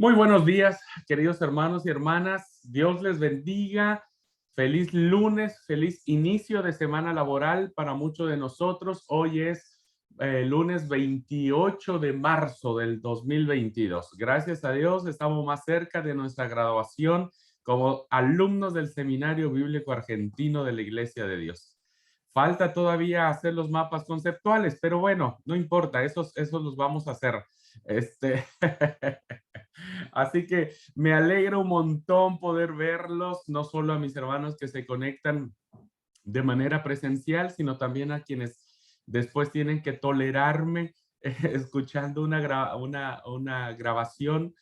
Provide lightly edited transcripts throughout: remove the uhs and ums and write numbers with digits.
Muy buenos días, queridos hermanos y hermanas. Dios les bendiga. Feliz lunes, feliz inicio de semana laboral para muchos de nosotros. Hoy es lunes 28 de marzo del 2022. Gracias a Dios, estamos más cerca de nuestra graduación como alumnos del Seminario Bíblico Argentino de la Iglesia de Dios. Falta todavía hacer los mapas conceptuales, pero bueno, no importa, esos los vamos a hacer. Este, Así que me alegra un montón poder verlos, no solo a mis hermanos que se conectan de manera presencial, sino también a quienes después tienen que tolerarme escuchando una grabación.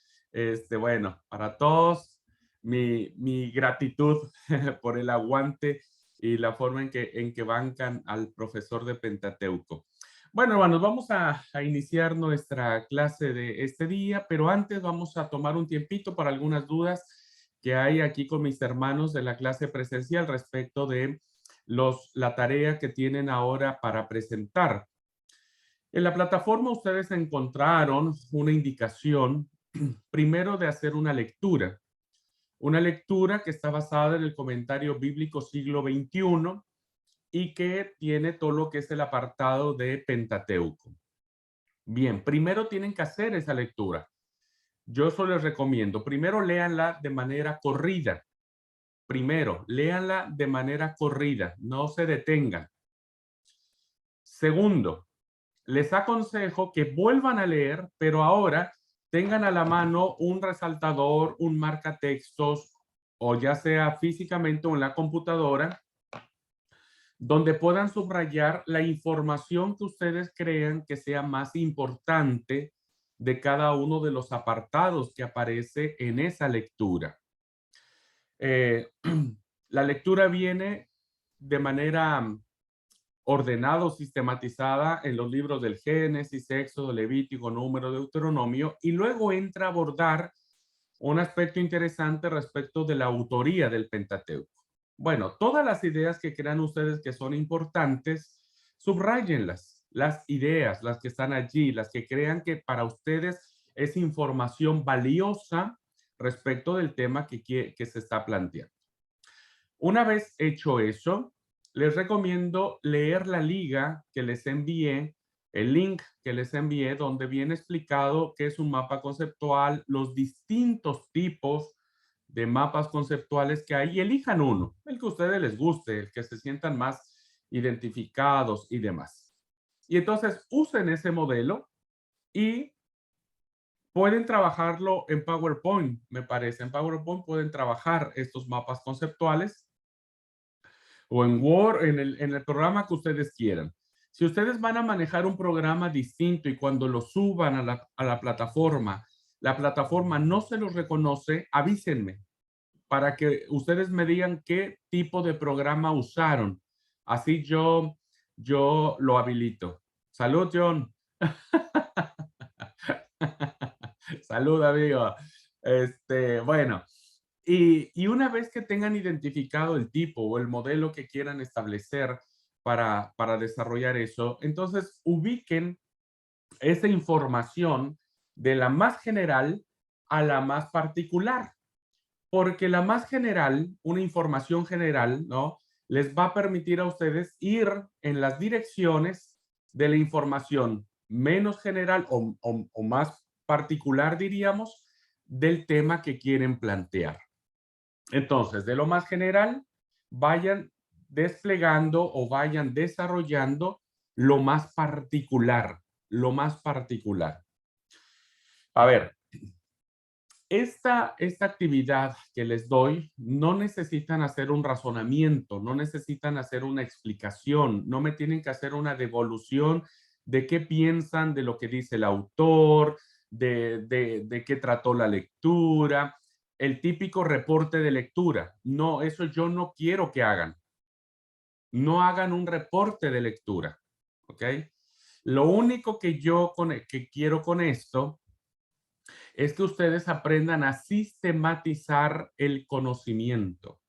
Bueno, para todos, mi gratitud por el aguante y la forma en que bancan al profesor de Pentateuco. Bueno, hermanos, vamos a iniciar nuestra clase de este día, pero antes vamos a tomar un tiempito para algunas dudas que hay aquí con mis hermanos de la clase presencial respecto de la tarea que tienen ahora para presentar. En la plataforma ustedes encontraron una indicación primero de hacer una lectura que está basada en el comentario bíblico siglo XXI y que tiene todo lo que es el apartado de Pentateuco. Bien, primero tienen que hacer esa lectura. Yo eso les recomiendo. Primero léanla de manera corrida. Primero, léanla de manera corrida. No se detengan. Segundo, les aconsejo que vuelvan a leer, pero ahora tengan a la mano un resaltador, un marcatextos, o ya sea físicamente o en la computadora, donde puedan subrayar la información que ustedes crean que sea más importante de cada uno de los apartados que aparece en esa lectura. Eh, la lectura viene de manera ordenada o sistematizada en los libros del Génesis, Éxodo, Levítico, Número, Deuteronomio, y luego entra a abordar un aspecto interesante respecto de la autoría del Pentateuco. Bueno, todas las ideas que crean ustedes que son importantes, subrayenlas, las ideas, las que están allí, las que crean que para ustedes es información valiosa respecto del tema que se está planteando. Una vez hecho eso, les recomiendo leer la liga que les envié, el link que les envié, donde viene explicado qué es un mapa conceptual, los distintos tipos de mapas conceptuales que hay y elijan uno, el que a ustedes les guste, el que se sientan más identificados y demás. Y entonces usen ese modelo y pueden trabajarlo en PowerPoint, me parece. En PowerPoint pueden trabajar estos mapas conceptuales o en Word, en el programa que ustedes quieran. Si ustedes van a manejar un programa distinto y cuando lo suban a la plataforma no se los reconoce, avísenme para que ustedes me digan qué tipo de programa usaron. Así yo lo habilito. Salud, John. Salud, amigo. Bueno, y una vez que tengan identificado el tipo o el modelo que quieran establecer para desarrollar eso, entonces ubiquen esa información de la más general a la más particular, porque la más general, una información general, ¿no? Les va a permitir a ustedes ir en las direcciones de la información menos general o más particular, diríamos, del tema que quieren plantear. Entonces, de lo más general, vayan desplegando o vayan desarrollando lo más particular, lo más particular. A ver, esta actividad que les doy, no necesitan hacer un razonamiento, no necesitan hacer una explicación, no me tienen que hacer una devolución de qué piensan de lo que dice el autor, de qué trató la lectura, el típico reporte de lectura. No, eso yo no quiero que hagan. No hagan un reporte de lectura, ¿ok? Lo único que quiero con esto es que ustedes aprendan a sistematizar el conocimiento.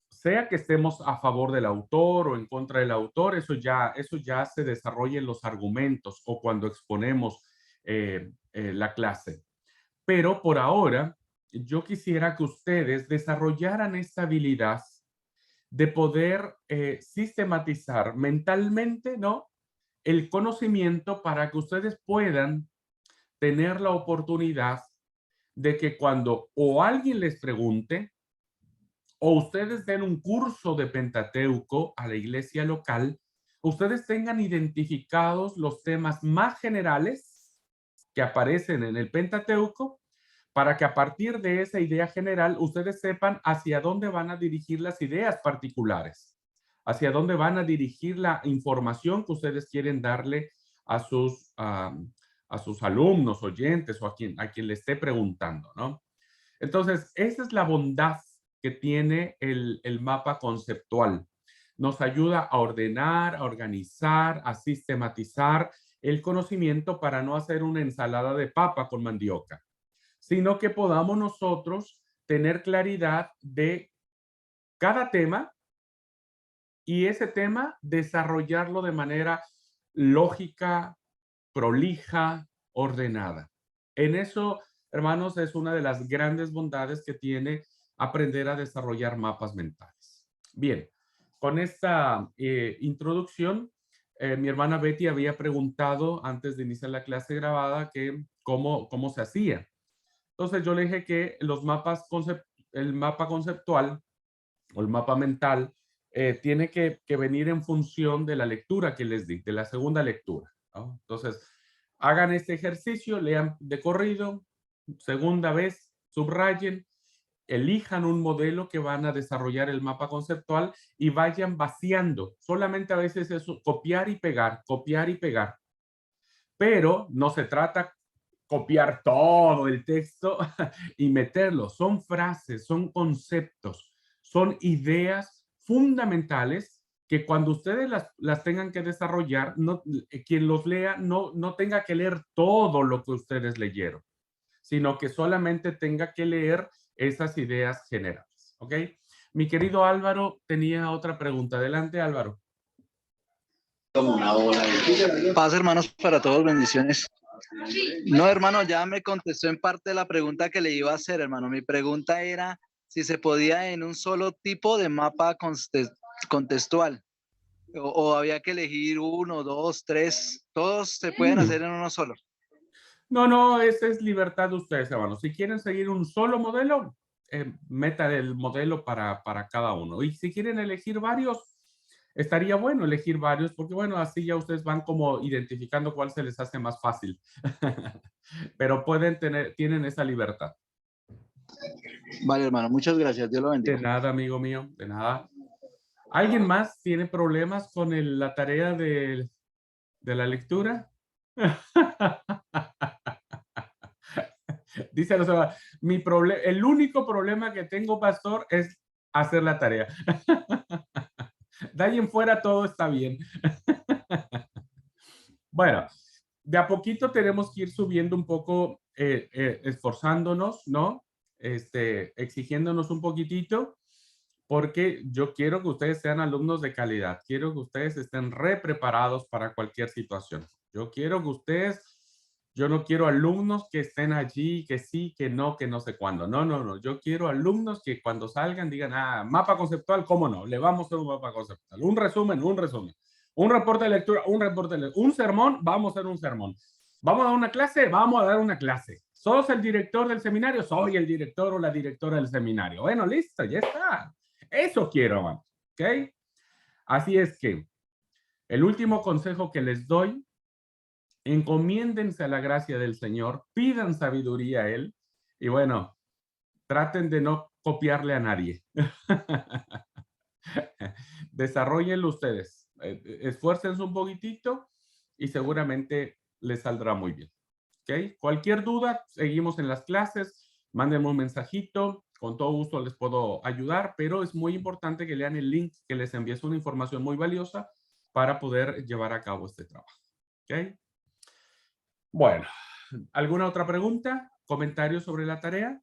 Sea que estemos a favor del autor o en contra del autor, eso ya se desarrolla en los argumentos o cuando exponemos la clase. Pero por ahora, yo quisiera que ustedes desarrollaran esta habilidad de poder sistematizar mentalmente, ¿no?, el conocimiento para que ustedes puedan tener la oportunidad de que cuando o alguien les pregunte o ustedes den un curso de Pentateuco a la iglesia local, ustedes tengan identificados los temas más generales que aparecen en el Pentateuco, para que a partir de esa idea general ustedes sepan hacia dónde van a dirigir las ideas particulares, hacia dónde van a dirigir la información que ustedes quieren darle a a sus alumnos, oyentes o a quien le esté preguntando, ¿no? Entonces, esa es la bondad que tiene el mapa conceptual. Nos ayuda a ordenar, a organizar, a sistematizar el conocimiento para no hacer una ensalada de papa con mandioca, sino que podamos nosotros tener claridad de cada tema y ese tema desarrollarlo de manera lógica, prolija, ordenada. En eso, hermanos, es una de las grandes bondades que tiene aprender a desarrollar mapas mentales. Bien, con esta introducción, mi hermana Betty había preguntado antes de iniciar la clase grabada que cómo se hacía. Entonces yo le dije que el mapa conceptual o el mapa mental tiene que venir en función de la lectura que les di, de la segunda lectura, ¿no? Entonces, hagan este ejercicio, lean de corrido, segunda vez, subrayen, elijan un modelo que van a desarrollar el mapa conceptual y vayan vaciando. Solamente a veces es copiar y pegar. Pero no se trata copiar todo el texto y meterlo. Son frases, son conceptos, son ideas fundamentales que cuando ustedes las tengan que desarrollar, no, quien los lea no tenga que leer todo lo que ustedes leyeron, sino que solamente tenga que leer esas ideas generales. ¿Ok? Mi querido Álvaro tenía otra pregunta. Adelante, Álvaro. Como una bola de paz, hermanos, para todos, bendiciones. No, hermano, ya me contestó en parte la pregunta que le iba a hacer, hermano. Mi pregunta era si se podía en un solo tipo de mapa contextual o había que elegir uno, dos, tres. Todos se pueden hacer en uno solo. No, esa es libertad de ustedes, hermanos. Si quieren seguir un solo modelo, metan el modelo para cada uno. Y si quieren elegir varios, estaría bueno elegir varios, porque bueno, así ya ustedes van como identificando cuál se les hace más fácil. Pero tienen esa libertad. Vale, hermano, muchas gracias. Dios lo bendiga. De nada, amigo mío, de nada. ¿Alguien más tiene problemas con la tarea de la lectura? Dice el único problema que tengo, pastor, es hacer la tarea. De ahí en fuera todo está bien. Bueno, de a poquito tenemos que ir subiendo un poco, esforzándonos, ¿no? Exigiéndonos un poquitito, porque yo quiero que ustedes sean alumnos de calidad. Quiero que ustedes estén preparados para cualquier situación. Yo no quiero alumnos que estén allí, que sí, que no sé cuándo. No. Yo quiero alumnos que cuando salgan digan, mapa conceptual, ¿cómo no? Le vamos a hacer un mapa conceptual. Un resumen. Un reporte de lectura, un sermón, vamos a hacer un sermón. ¿Vamos a dar una clase? Vamos a dar una clase. ¿Sos el director del seminario? Soy el director o la directora del seminario. Bueno, listo, ya está. Eso quiero, man. ¿Ok? Así es que el último consejo que les doy, encomiéndense a la gracia del Señor, pidan sabiduría a Él y bueno, traten de no copiarle a nadie. Desarróllenlo ustedes. Esfuércense un poquitito y seguramente les saldrá muy bien. ¿Ok? Cualquier duda, seguimos en las clases. Mándenme un mensajito. Con todo gusto les puedo ayudar, pero es muy importante que lean el link que les envíe una información muy valiosa para poder llevar a cabo este trabajo. ¿Ok? Bueno, ¿alguna otra pregunta? ¿Comentarios sobre la tarea?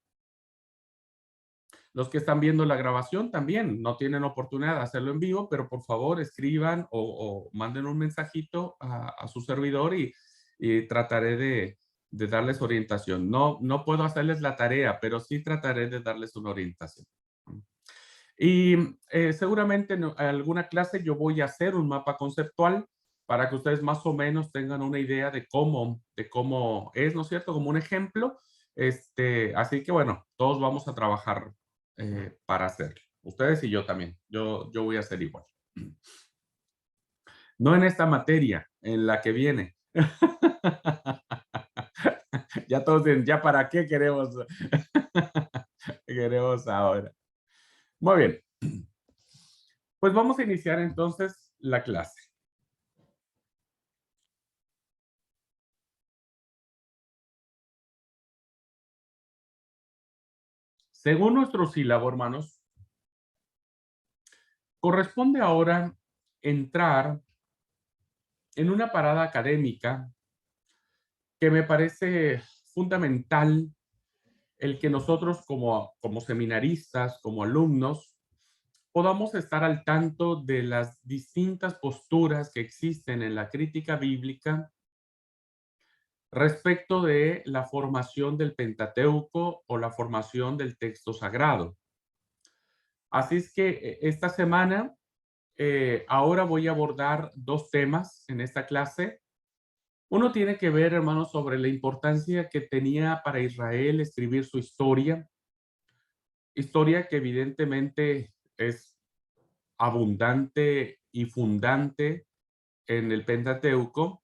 Los que están viendo la grabación también no tienen oportunidad de hacerlo en vivo, pero por favor escriban o manden un mensajito a su servidor y trataré de darles orientación. No puedo hacerles la tarea, pero sí trataré de darles una orientación. Y seguramente en alguna clase yo voy a hacer un mapa conceptual para que ustedes más o menos tengan una idea de cómo es, ¿no es cierto? Como un ejemplo. Así que bueno, todos vamos a trabajar para hacerlo. Ustedes y yo también. Yo voy a hacer igual. No en esta materia, en la que viene. Ya todos dicen, ¿ya para qué queremos? Queremos ahora. Muy bien. Pues vamos a iniciar entonces la clase. Según nuestro sílabo, hermanos, corresponde ahora entrar en una parada académica que me parece fundamental el que nosotros como seminaristas, como alumnos, podamos estar al tanto de las distintas posturas que existen en la crítica bíblica respecto de la formación del Pentateuco o la formación del texto sagrado. Así es que esta semana, ahora voy a abordar dos temas en esta clase. Uno tiene que ver, hermanos, sobre la importancia que tenía para Israel escribir su historia que evidentemente es abundante y fundante en el Pentateuco.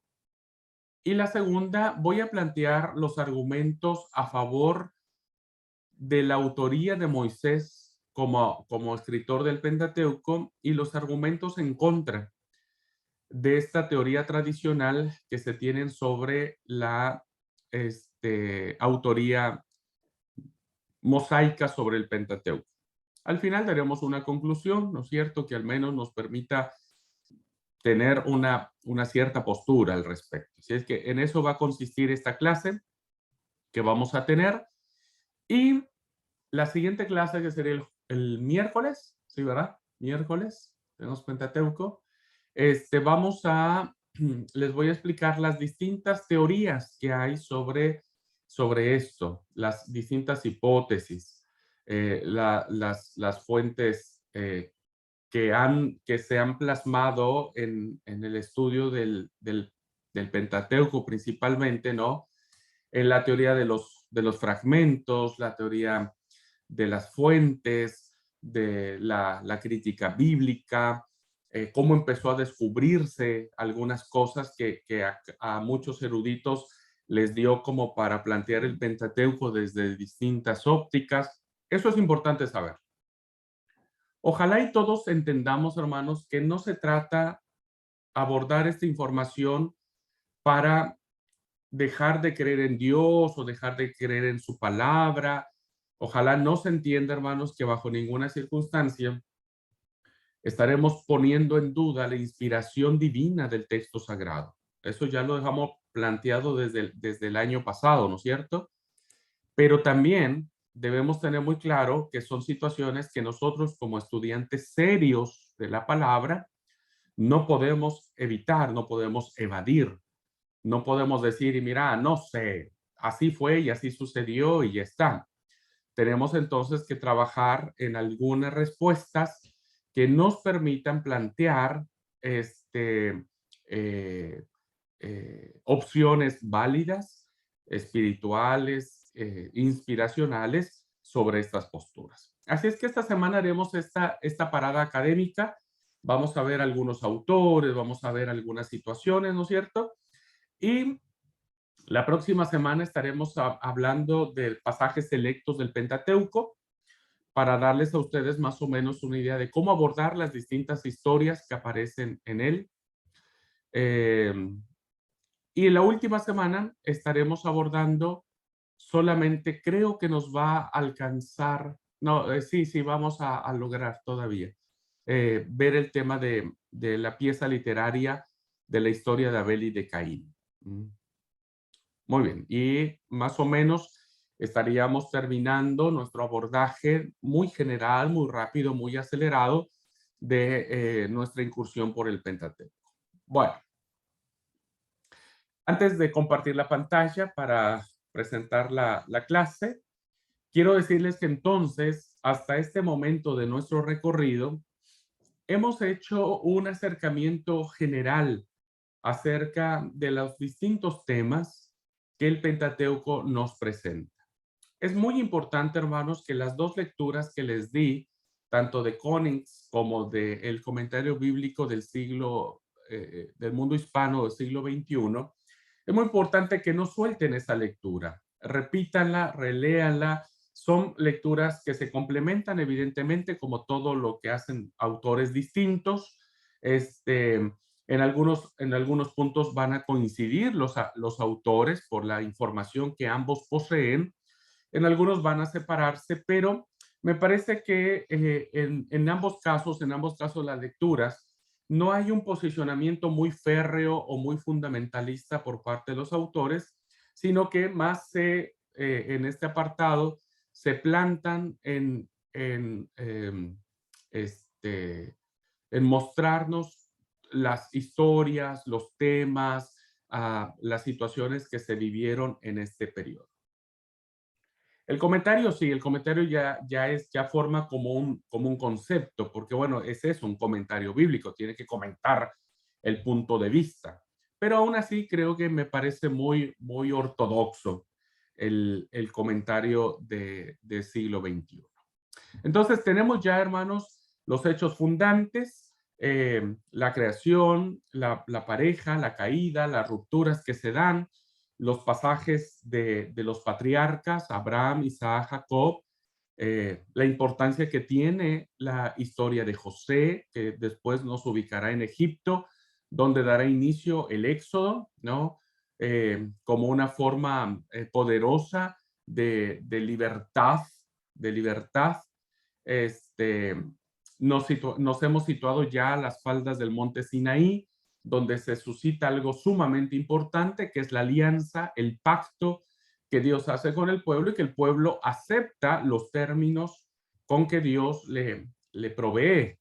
Y la segunda, voy a plantear los argumentos a favor de la autoría de Moisés como escritor del Pentateuco y los argumentos en contra de esta teoría tradicional que se tienen sobre la autoría mosaica sobre el Pentateuco. Al final daremos una conclusión, ¿no es cierto?, que al menos nos permita tener una cierta postura al respecto. Así es que en eso va a consistir esta clase que vamos a tener. Y la siguiente clase, que sería el miércoles, ¿sí, verdad? Miércoles, tenemos Pentateuco. Les voy a explicar las distintas teorías que hay sobre esto, las distintas hipótesis, las fuentes que se han plasmado en el estudio del Pentateuco principalmente, ¿no? En la teoría de los fragmentos, la teoría de las fuentes, de la crítica bíblica, cómo empezó a descubrirse algunas cosas que a muchos eruditos les dio como para plantear el Pentateuco desde distintas ópticas. Eso es importante saber. Ojalá y todos entendamos, hermanos, que no se trata abordar esta información para dejar de creer en Dios o dejar de creer en su palabra. Ojalá no se entienda, hermanos, que bajo ninguna circunstancia estaremos poniendo en duda la inspiración divina del texto sagrado. Eso ya lo dejamos planteado desde el año pasado, ¿no es cierto? Pero también debemos tener muy claro que son situaciones que nosotros como estudiantes serios de la palabra no podemos evitar, no podemos evadir. No podemos decir, y mira, no sé, así fue y así sucedió y ya está. Tenemos entonces que trabajar en algunas respuestas que nos permitan plantear eh, opciones válidas, espirituales, inspiracionales sobre estas posturas. Así es que esta semana haremos esta parada académica. Vamos a ver algunos autores, vamos a ver algunas situaciones, ¿no es cierto? Y la próxima semana estaremos hablando de pasajes selectos del Pentateuco para darles a ustedes más o menos una idea de cómo abordar las distintas historias que aparecen en él. Y en la última semana estaremos abordando solamente, creo que nos va a alcanzar, no, sí, vamos a lograr todavía ver el tema de la pieza literaria de la historia de Abel y de Caín. Muy bien, y más o menos estaríamos terminando nuestro abordaje muy general, muy rápido, muy acelerado de nuestra incursión por el Pentateuco. Bueno, Antes de compartir la pantalla para presentar la clase, quiero decirles que entonces, hasta este momento de nuestro recorrido, hemos hecho un acercamiento general acerca de los distintos temas que el Pentateuco nos presenta. Es muy importante, hermanos, que las dos lecturas que les di, tanto de Konings como del comentario bíblico del siglo, del mundo hispano del siglo XXI, es muy importante que no suelten esa lectura. Repítanla, reléanla. Son lecturas que se complementan, evidentemente, como todo lo que hacen autores distintos. En algunos puntos van a coincidir los autores por la información que ambos poseen. En algunos van a separarse, pero me parece que en ambos casos las lecturas, no hay un posicionamiento muy férreo o muy fundamentalista por parte de los autores, sino que más en este apartado se plantan este, en mostrarnos las historias, los temas, las situaciones que se vivieron en este periodo. El comentario, sí, el comentario ya forma como un concepto, porque bueno, es eso, un comentario bíblico, tiene que comentar el punto de vista. Pero aún así creo que me parece muy ortodoxo el comentario de siglo XXI. Entonces tenemos ya, hermanos, los hechos fundantes, la creación, la pareja, la caída, las rupturas que se dan, los pasajes de los patriarcas, Abraham, Isaac, Jacob, la importancia que tiene la historia de José, que después nos ubicará en Egipto, donde dará inicio el Éxodo, ¿no? Como una forma poderosa de libertad, de libertad. Este, nos hemos situado ya a las faldas del monte Sinaí, donde se suscita algo sumamente importante, que es la alianza, el pacto que Dios hace con el pueblo y que el pueblo acepta los términos con que Dios le provee.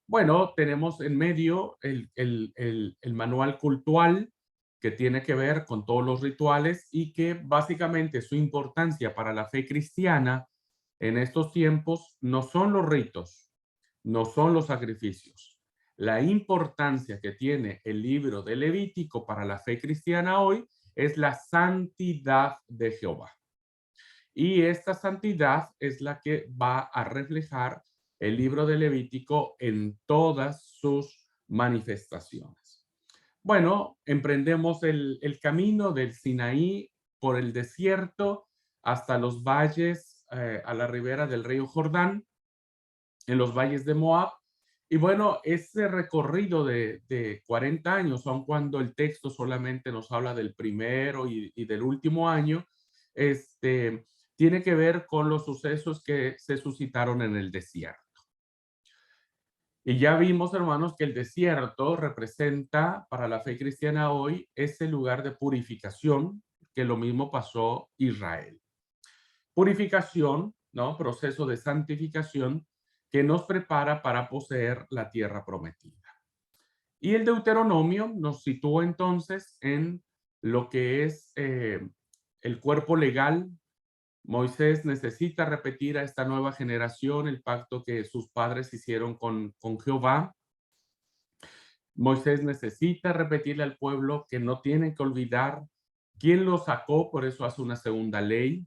Bueno, tenemos en medio el manual cultual que tiene que ver con todos los rituales y que básicamente su importancia para la fe cristiana en estos tiempos no son los ritos, no son los sacrificios. La importancia que tiene el libro de Levítico para la fe cristiana hoy es la santidad de Jehová. Y esta santidad es la que va a reflejar el libro de Levítico en todas sus manifestaciones. Bueno, emprendemos el camino del Sinaí por el desierto hasta los valles a la ribera del río Jordán, en los valles de Moab. Y bueno, ese recorrido de 40 años, aun cuando el texto solamente nos habla del primero y del último año, tiene que ver con los sucesos que se suscitaron en el desierto. Y ya vimos, hermanos, que el desierto representa para la fe cristiana hoy ese lugar de purificación, que lo mismo pasó Israel. Purificación, ¿no? Proceso de santificación que nos prepara para poseer la tierra prometida. Y el Deuteronomio nos sitúa entonces en lo que es el cuerpo legal. Moisés necesita repetir a esta nueva generación el pacto que sus padres hicieron con Jehová. Moisés necesita repetirle al pueblo que no tienen que olvidar quién lo sacó, por eso hace una segunda ley.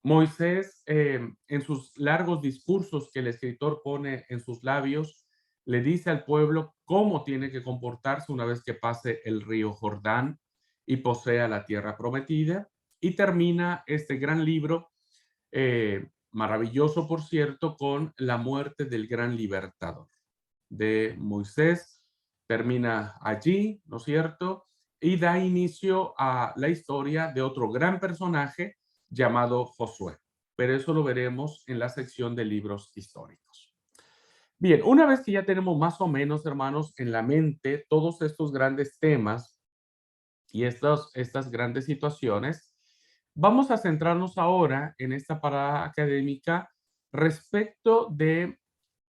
Moisés, en sus largos discursos que el escritor pone en sus labios, le dice al pueblo cómo tiene que comportarse una vez que pase el río Jordán y posea la tierra prometida. Y termina este gran libro, maravilloso por cierto, con la muerte del gran libertador de Moisés. Termina allí, ¿no es cierto? Y da inicio a la historia de otro gran personaje llamado Josué. Pero eso lo veremos en la sección de libros históricos. Bien, una vez que ya tenemos más o menos, hermanos, en la mente todos estos grandes temas y estas grandes situaciones, vamos a centrarnos ahora en esta parada académica respecto de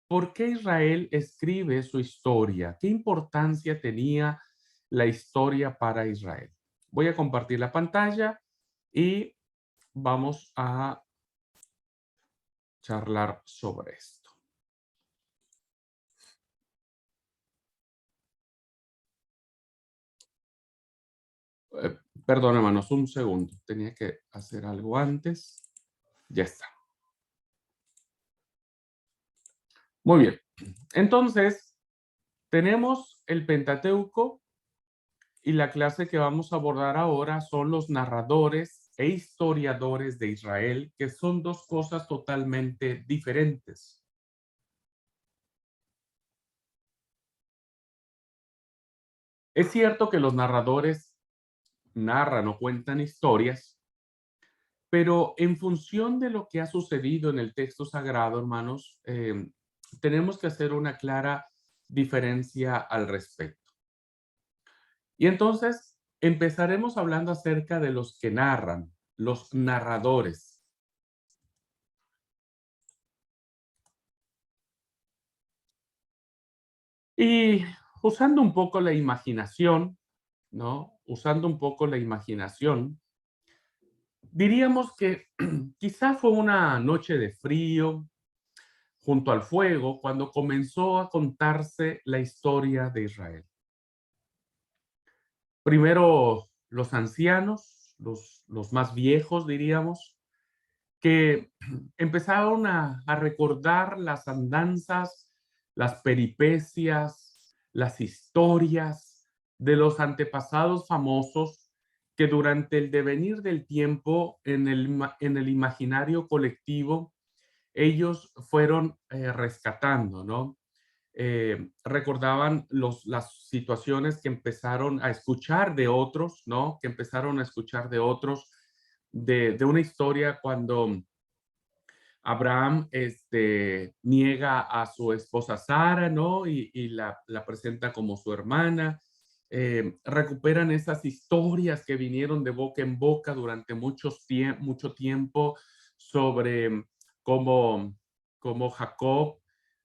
por qué Israel escribe su historia, qué importancia tenía la historia para Israel. Voy a compartir la pantalla y vamos a charlar sobre esto. Perdón, hermanos, un segundo. Tenía que hacer algo antes. Ya está. Muy bien. Entonces, tenemos el Pentateuco y la clase que vamos a abordar ahora son los narradores e historiadores de Israel, que son dos cosas totalmente diferentes. Es cierto que los narradores narran o cuentan historias, pero en función de lo que ha sucedido en el texto sagrado, hermanos, tenemos que hacer una clara diferencia al respecto. Y entonces empezaremos hablando acerca de los que narran, los narradores. Y usando un poco la imaginación, ¿no? Usando un poco la imaginación, diríamos que quizá fue una noche de frío junto al fuego cuando comenzó a contarse la historia de Israel. Primero los ancianos, los más viejos, diríamos, que empezaron a recordar las andanzas, las peripecias, las historias de los antepasados famosos que durante el devenir del tiempo en el imaginario colectivo ellos fueron rescatando, ¿no? Recordaban las situaciones que empezaron a escuchar de otros, ¿no? Que empezaron a escuchar de otros, de una historia cuando Abraham niega a su esposa Sara, ¿no? Y la presenta como su hermana. Recuperan esas historias que vinieron de boca en boca durante mucho tiempo sobre cómo, cómo Jacob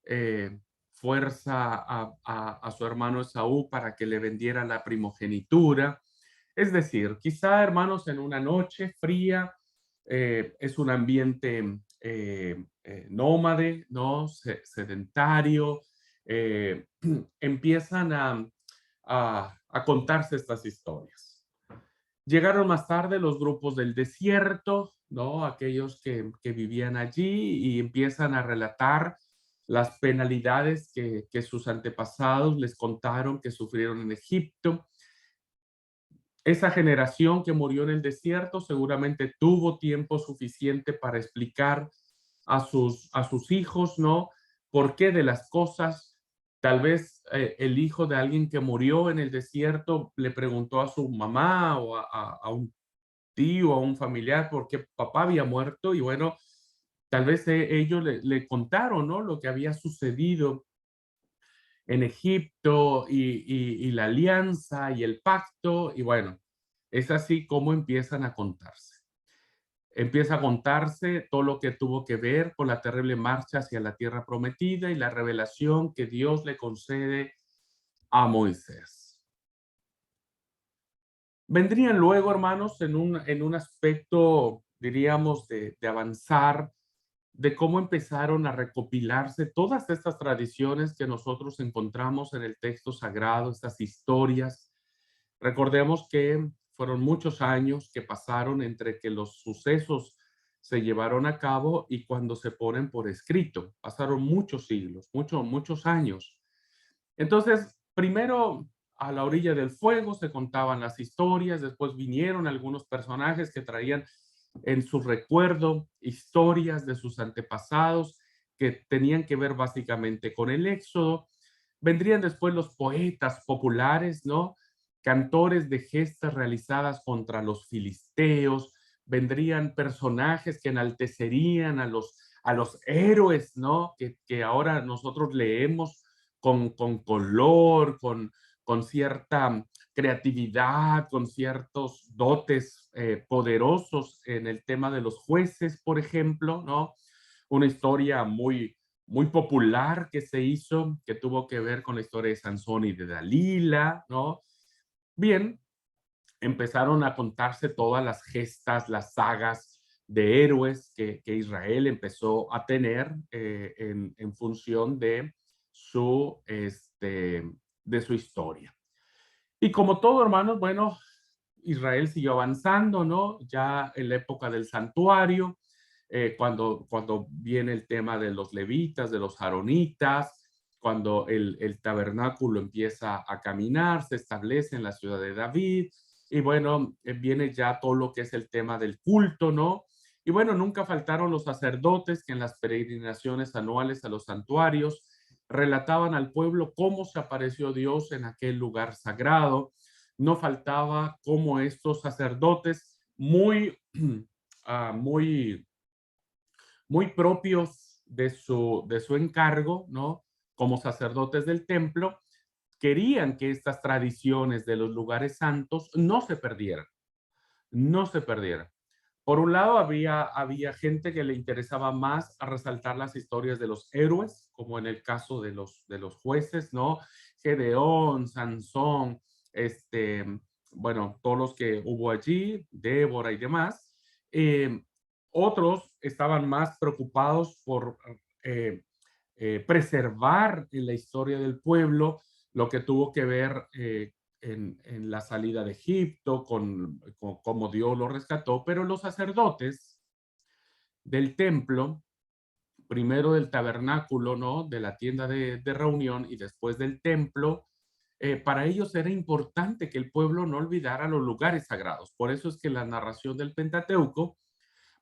eh, fuerza a su hermano Esaú para que le vendiera la primogenitura. Es decir, quizá, hermanos, en una noche fría, es un ambiente nómade, ¿no? Sedentario. Empiezan a contarse estas historias. Llegaron más tarde los grupos del desierto, ¿no? Aquellos que vivían allí y empiezan a relatar las penalidades que sus antepasados les contaron que sufrieron en Egipto. Esa generación que murió en el desierto seguramente tuvo tiempo suficiente para explicar a sus hijos, ¿no? ¿Por qué de las cosas? Tal vez el hijo de alguien que murió en el desierto le preguntó a su mamá o a un tío, a un familiar, por qué papá había muerto y bueno, tal vez ellos le contaron, ¿no? Lo que había sucedido en Egipto y la alianza y el pacto y bueno, es así como empiezan a contarse. Empieza a contarse todo lo que tuvo que ver con la terrible marcha hacia la tierra prometida y la revelación que Dios le concede a Moisés. Vendrían luego, hermanos, en un aspecto, diríamos, de avanzar, de cómo empezaron a recopilarse todas estas tradiciones que nosotros encontramos en el texto sagrado, estas historias. Recordemos que fueron muchos años que pasaron entre que los sucesos se llevaron a cabo y cuando se ponen por escrito. Pasaron muchos siglos, muchos años. Entonces, primero a la orilla del fuego se contaban las historias, después vinieron algunos personajes que traían en su recuerdo historias de sus antepasados que tenían que ver básicamente con el éxodo. Vendrían después los poetas populares, ¿no? Cantores de gestas realizadas contra los filisteos, vendrían personajes que enaltecerían a los héroes, ¿no? Que ahora nosotros leemos con color, con cierta creatividad, con ciertos dotes poderosos en el tema de los jueces, por ejemplo, ¿no? Una historia muy popular que se hizo, que tuvo que ver con la historia de Sansón y de Dalila, ¿no? Bien, empezaron a contarse todas las gestas, las sagas de héroes que Israel empezó a tener en función de su historia. Y como todo, hermanos, bueno, Israel siguió avanzando, ¿no? Ya en la época del santuario, cuando viene el tema de los levitas, de los aaronitas, cuando el tabernáculo empieza a caminar, se establece en la ciudad de David, y bueno, viene ya todo lo que es el tema del culto, ¿no? Y bueno, nunca faltaron los sacerdotes que en las peregrinaciones anuales a los santuarios relataban al pueblo cómo se apareció Dios en aquel lugar sagrado. No faltaba cómo estos sacerdotes muy, muy propios de su encargo, ¿no? Como sacerdotes del templo, querían que estas tradiciones de los lugares santos no se perdieran, no se perdieran. Por un lado, había gente que le interesaba más a resaltar las historias de los héroes, como en el caso de los jueces, ¿no? Gedeón, Sansón, bueno, todos los que hubo allí, Débora y demás. Eh, Otros estaban más preocupados por eh, preservar en la historia del pueblo lo que tuvo que ver en la salida de Egipto, con cómo Dios lo rescató, pero los sacerdotes del templo, primero del tabernáculo, ¿no? De la tienda de reunión y después del templo, para ellos era importante que el pueblo no olvidara los lugares sagrados. Por eso es que la narración del Pentateuco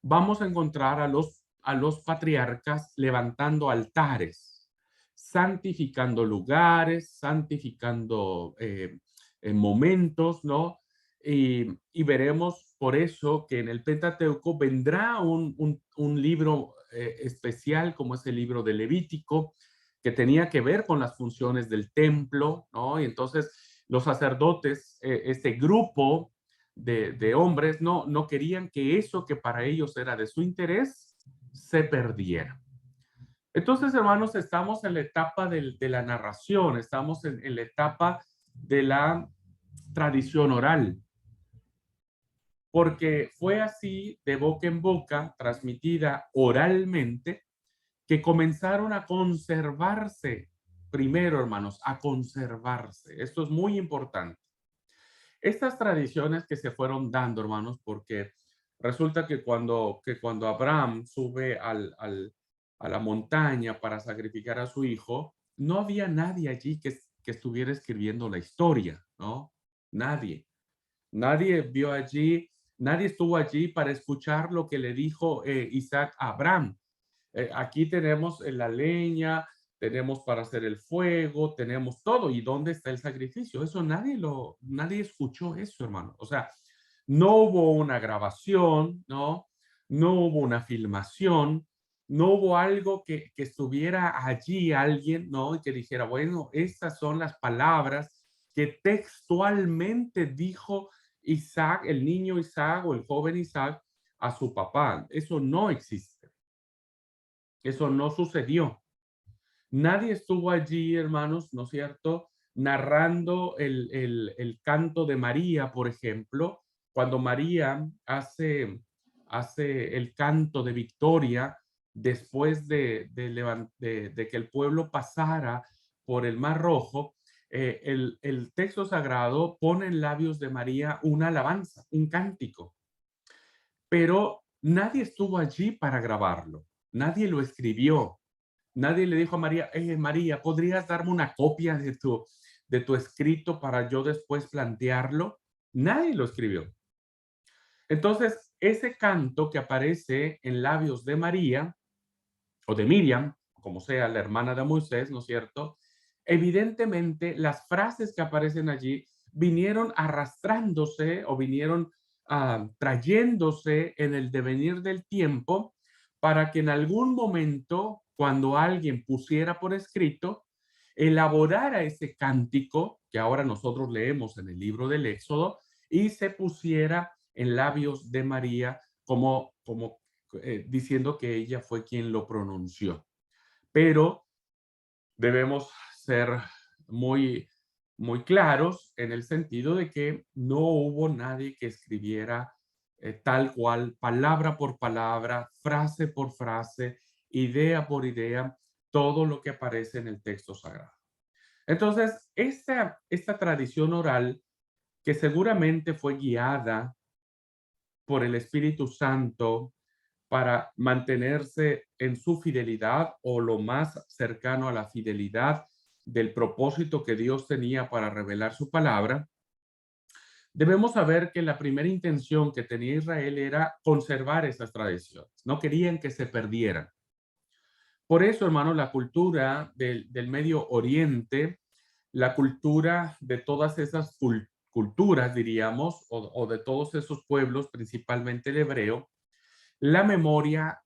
vamos a encontrar a los patriarcas levantando altares, santificando lugares, santificando momentos, ¿no? Y veremos por eso que en el Pentateuco vendrá un libro especial como es el libro de Levítico, que tenía que ver con las funciones del templo, ¿no? Y entonces los sacerdotes, este grupo de hombres, no querían que eso que para ellos era de su interés se perdiera. Entonces, hermanos, estamos en la etapa de la narración, estamos en la etapa de la tradición oral, porque fue así de boca en boca, transmitida oralmente, que comenzaron a conservarse, primero, hermanos, a conservarse. Esto es muy importante. Estas tradiciones que se fueron dando, hermanos, porque resulta que cuando Abraham sube a la montaña para sacrificar a su hijo, no había nadie allí que estuviera escribiendo la historia, ¿no? Nadie. Nadie vio allí, nadie estuvo allí para escuchar lo que le dijo Isaac a Abraham. Aquí tenemos la leña, tenemos para hacer el fuego, tenemos todo. ¿Y dónde está el sacrificio? Eso nadie escuchó eso, hermano. O sea, no hubo una grabación, ¿no? No hubo una filmación, no hubo algo que estuviera allí alguien, ¿no? Y que dijera, bueno, estas son las palabras que textualmente dijo Isaac, el niño Isaac o el joven Isaac a su papá. Eso no existe. Eso no sucedió. Nadie estuvo allí, hermanos, ¿no es cierto?, narrando el canto de María, por ejemplo, cuando María hace el canto de victoria después de que el pueblo pasara por el Mar Rojo. El texto sagrado pone en labios de María una alabanza, un cántico, pero nadie estuvo allí para grabarlo, nadie lo escribió. Nadie le dijo a María, María, ¿podrías darme una copia de tu escrito para yo después plantearlo? Nadie lo escribió. Entonces, ese canto que aparece en labios de María o de Miriam, como sea la hermana de Moisés, ¿no es cierto? Evidentemente, las frases que aparecen allí vinieron arrastrándose o vinieron trayéndose en el devenir del tiempo para que en algún momento, cuando alguien pusiera por escrito, elaborara ese cántico que ahora nosotros leemos en el libro del Éxodo y se pusiera en labios de María como diciendo que ella fue quien lo pronunció. Pero debemos ser muy muy claros en el sentido de que no hubo nadie que escribiera tal cual, palabra por palabra, frase por frase, idea por idea, todo lo que aparece en el texto sagrado. Entonces, esta tradición oral, que seguramente fue guiada por el Espíritu Santo para mantenerse en su fidelidad o lo más cercano a la fidelidad del propósito que Dios tenía para revelar su palabra, debemos saber que la primera intención que tenía Israel era conservar esas tradiciones. No querían que se perdieran. Por eso, hermano, la cultura del Medio Oriente, la cultura de todas esas culturas, diríamos, o de todos esos pueblos, principalmente el hebreo, la memoria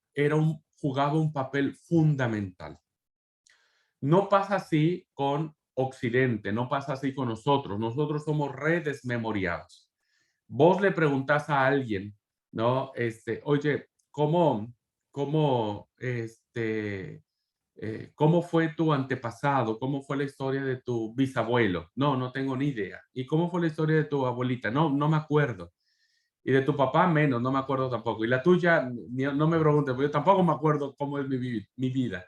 jugaba un papel fundamental. No pasa así con Occidente, no pasa así con nosotros. Nosotros somos redesmemoriados. Vos le preguntás a alguien, ¿no? Oye, ¿cómo fue tu antepasado? ¿Cómo fue la historia de tu bisabuelo? No, no tengo ni idea. ¿Y cómo fue la historia de tu abuelita? No, no me acuerdo. Y de tu papá menos, no me acuerdo tampoco. Y la tuya, no me preguntes, porque yo tampoco me acuerdo cómo es mi vida.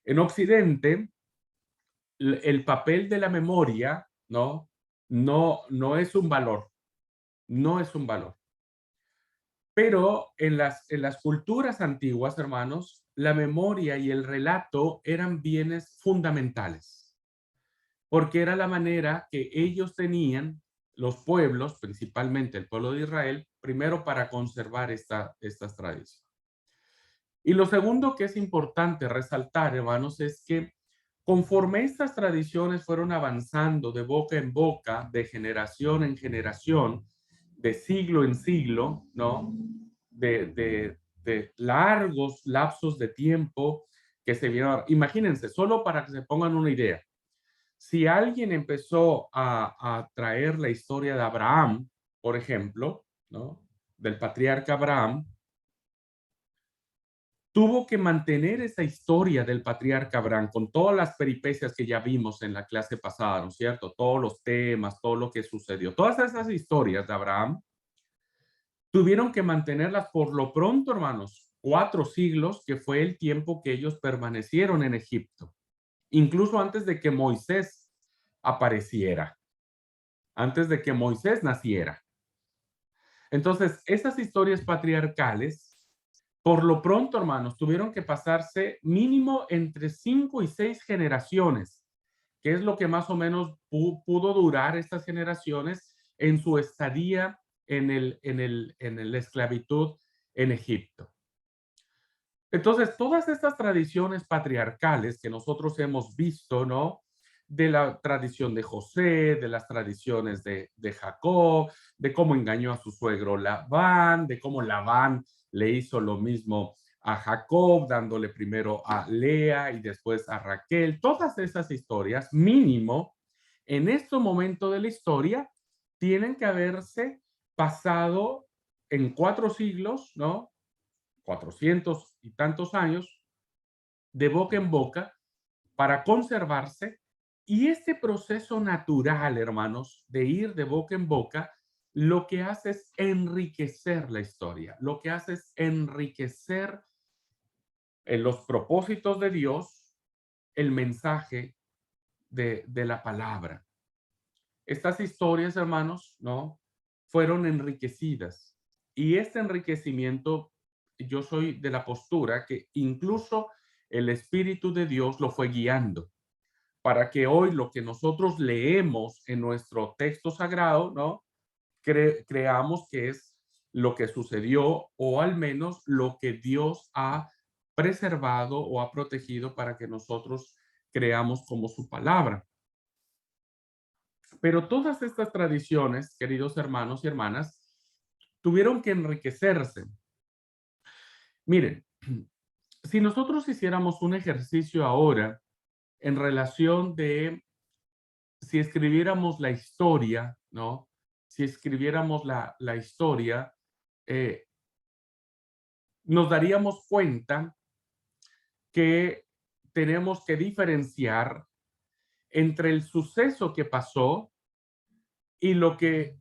En Occidente, el papel de la memoria, ¿no? No es un valor, no es un valor. Pero en las culturas antiguas, hermanos, la memoria y el relato eran bienes fundamentales, porque era la manera que ellos tenían, los pueblos, principalmente el pueblo de Israel, primero para conservar estas tradiciones. Y lo segundo que es importante resaltar, hermanos, es que conforme estas tradiciones fueron avanzando de boca en boca, de generación en generación, de siglo en siglo, ¿no? De largos lapsos de tiempo que se vieron. Imagínense, solo para que se pongan una idea, si alguien empezó a traer la historia de Abraham, por ejemplo, ¿no? Del patriarca Abraham, tuvo que mantener esa historia del patriarca Abraham con todas las peripecias que ya vimos en la clase pasada, ¿no es cierto? Todos los temas, todo lo que sucedió. Todas esas historias de Abraham tuvieron que mantenerlas por lo pronto, hermanos, 4 siglos, que fue el tiempo que ellos permanecieron en Egipto, incluso antes de que Moisés apareciera, antes de que Moisés naciera. Entonces, esas historias patriarcales, por lo pronto, hermanos, tuvieron que pasarse mínimo entre 5 y 6 generaciones, que es lo que más o menos pudo durar estas generaciones en su estadía en la esclavitud en Egipto. Entonces, todas estas tradiciones patriarcales que nosotros hemos visto, ¿no? De la tradición de José, de las tradiciones de Jacob, de cómo engañó a su suegro Labán, de cómo Labán le hizo lo mismo a Jacob, dándole primero a Lea y después a Raquel. Todas esas historias, mínimo, en este momento de la historia, tienen que haberse pasado en 4 siglos, ¿no? 400 y tantos años, de boca en boca, para conservarse. Y este proceso natural, hermanos, de ir de boca en boca, lo que hace es enriquecer la historia, lo que hace es enriquecer en los propósitos de Dios, el mensaje de la palabra. Estas historias, hermanos, ¿no? Fueron enriquecidas. Y este enriquecimiento, yo soy de la postura que incluso el Espíritu de Dios lo fue guiando para que hoy lo que nosotros leemos en nuestro texto sagrado, ¿no? Creamos que es lo que sucedió o al menos lo que Dios ha preservado o ha protegido para que nosotros creamos como su palabra. Pero todas estas tradiciones, queridos hermanos y hermanas, tuvieron que enriquecerse. Miren, si nosotros hiciéramos un ejercicio ahora en relación de si escribiéramos la historia, ¿no? Si escribiéramos la historia, eh, nos daríamos cuenta que tenemos que diferenciar entre el suceso que pasó y lo que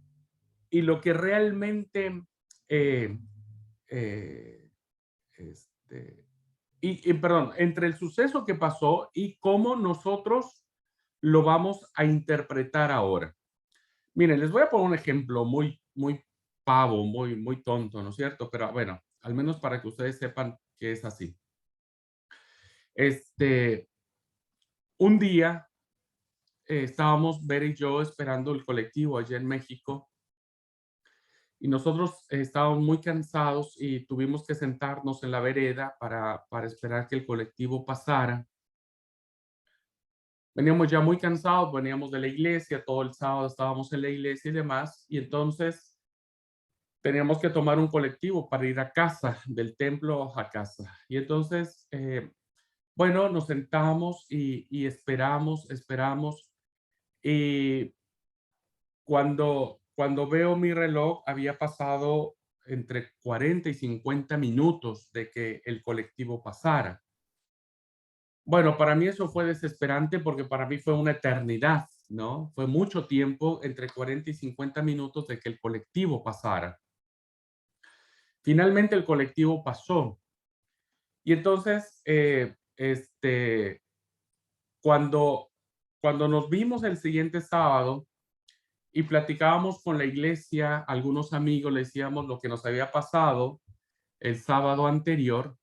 realmente, eh, eh, este, perdón, entre el suceso que pasó y cómo nosotros lo vamos a interpretar ahora. Miren, les voy a poner un ejemplo muy pavo, muy tonto, ¿no es cierto? Pero bueno, al menos para que ustedes sepan que es así. Este, un día estábamos, Ver y yo, esperando el colectivo allá en México y nosotros estábamos muy cansados y tuvimos que sentarnos en la vereda para esperar que el colectivo pasara. Veníamos ya muy cansados, veníamos de la iglesia, todo el sábado estábamos en la iglesia y demás, y entonces teníamos que tomar un colectivo para ir a casa, del templo a casa. Y entonces, bueno, nos sentamos y esperamos. Y cuando veo mi reloj, había pasado entre 40 y 50 minutos de que el colectivo pasara. Bueno, para mí eso fue desesperante porque para mí fue una eternidad, ¿no? Fue mucho tiempo, entre 40 y 50 minutos de que el colectivo pasara. Finalmente el colectivo pasó. Y entonces, cuando, cuando nos vimos el siguiente sábado y platicábamos con la iglesia, algunos amigos le decíamos lo que nos había pasado el sábado anterior.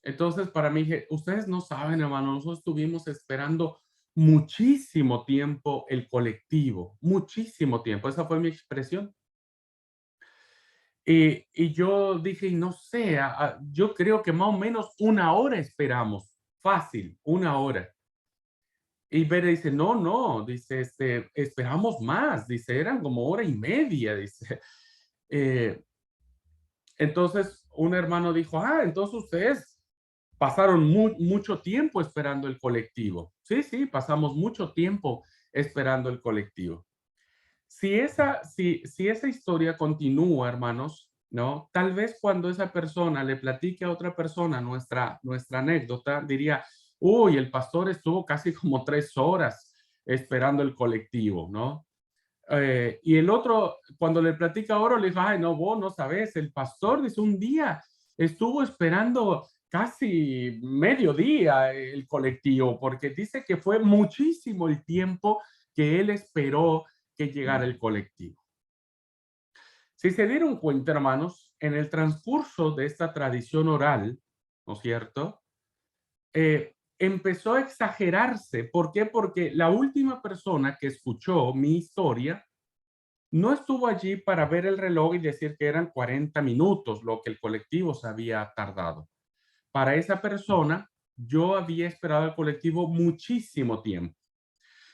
Entonces, para mí, ustedes no saben, hermano, nosotros estuvimos esperando muchísimo tiempo el colectivo, muchísimo tiempo. Esa fue mi expresión. Y yo dije, no sé, yo creo que más o menos una hora esperamos, fácil, una hora. Y Bere dice, no, dice, esperamos más, dice, eran como hora y media, dice. Eh, entonces, un hermano dijo, entonces ustedes pasaron mucho tiempo esperando el colectivo. Sí, sí, pasamos mucho tiempo esperando el colectivo. Si esa historia continúa, hermanos, ¿no? Tal vez cuando esa persona le platique a otra persona nuestra anécdota, diría, uy, el pastor estuvo casi como 3 horas esperando el colectivo, ¿no? Y el otro, cuando le platica ahora, le dice, ay, no, vos no sabes, el pastor dice, un día estuvo esperando casi mediodía el colectivo, porque dice que fue muchísimo el tiempo que él esperó que llegara el colectivo. Si se dieron cuenta, hermanos, en el transcurso de esta tradición oral, ¿no es cierto? Empezó a exagerarse. ¿Por qué? Porque la última persona que escuchó mi historia no estuvo allí para ver el reloj y decir que eran 40 minutos lo que el colectivo se había tardado. Para esa persona, yo había esperado el colectivo muchísimo tiempo.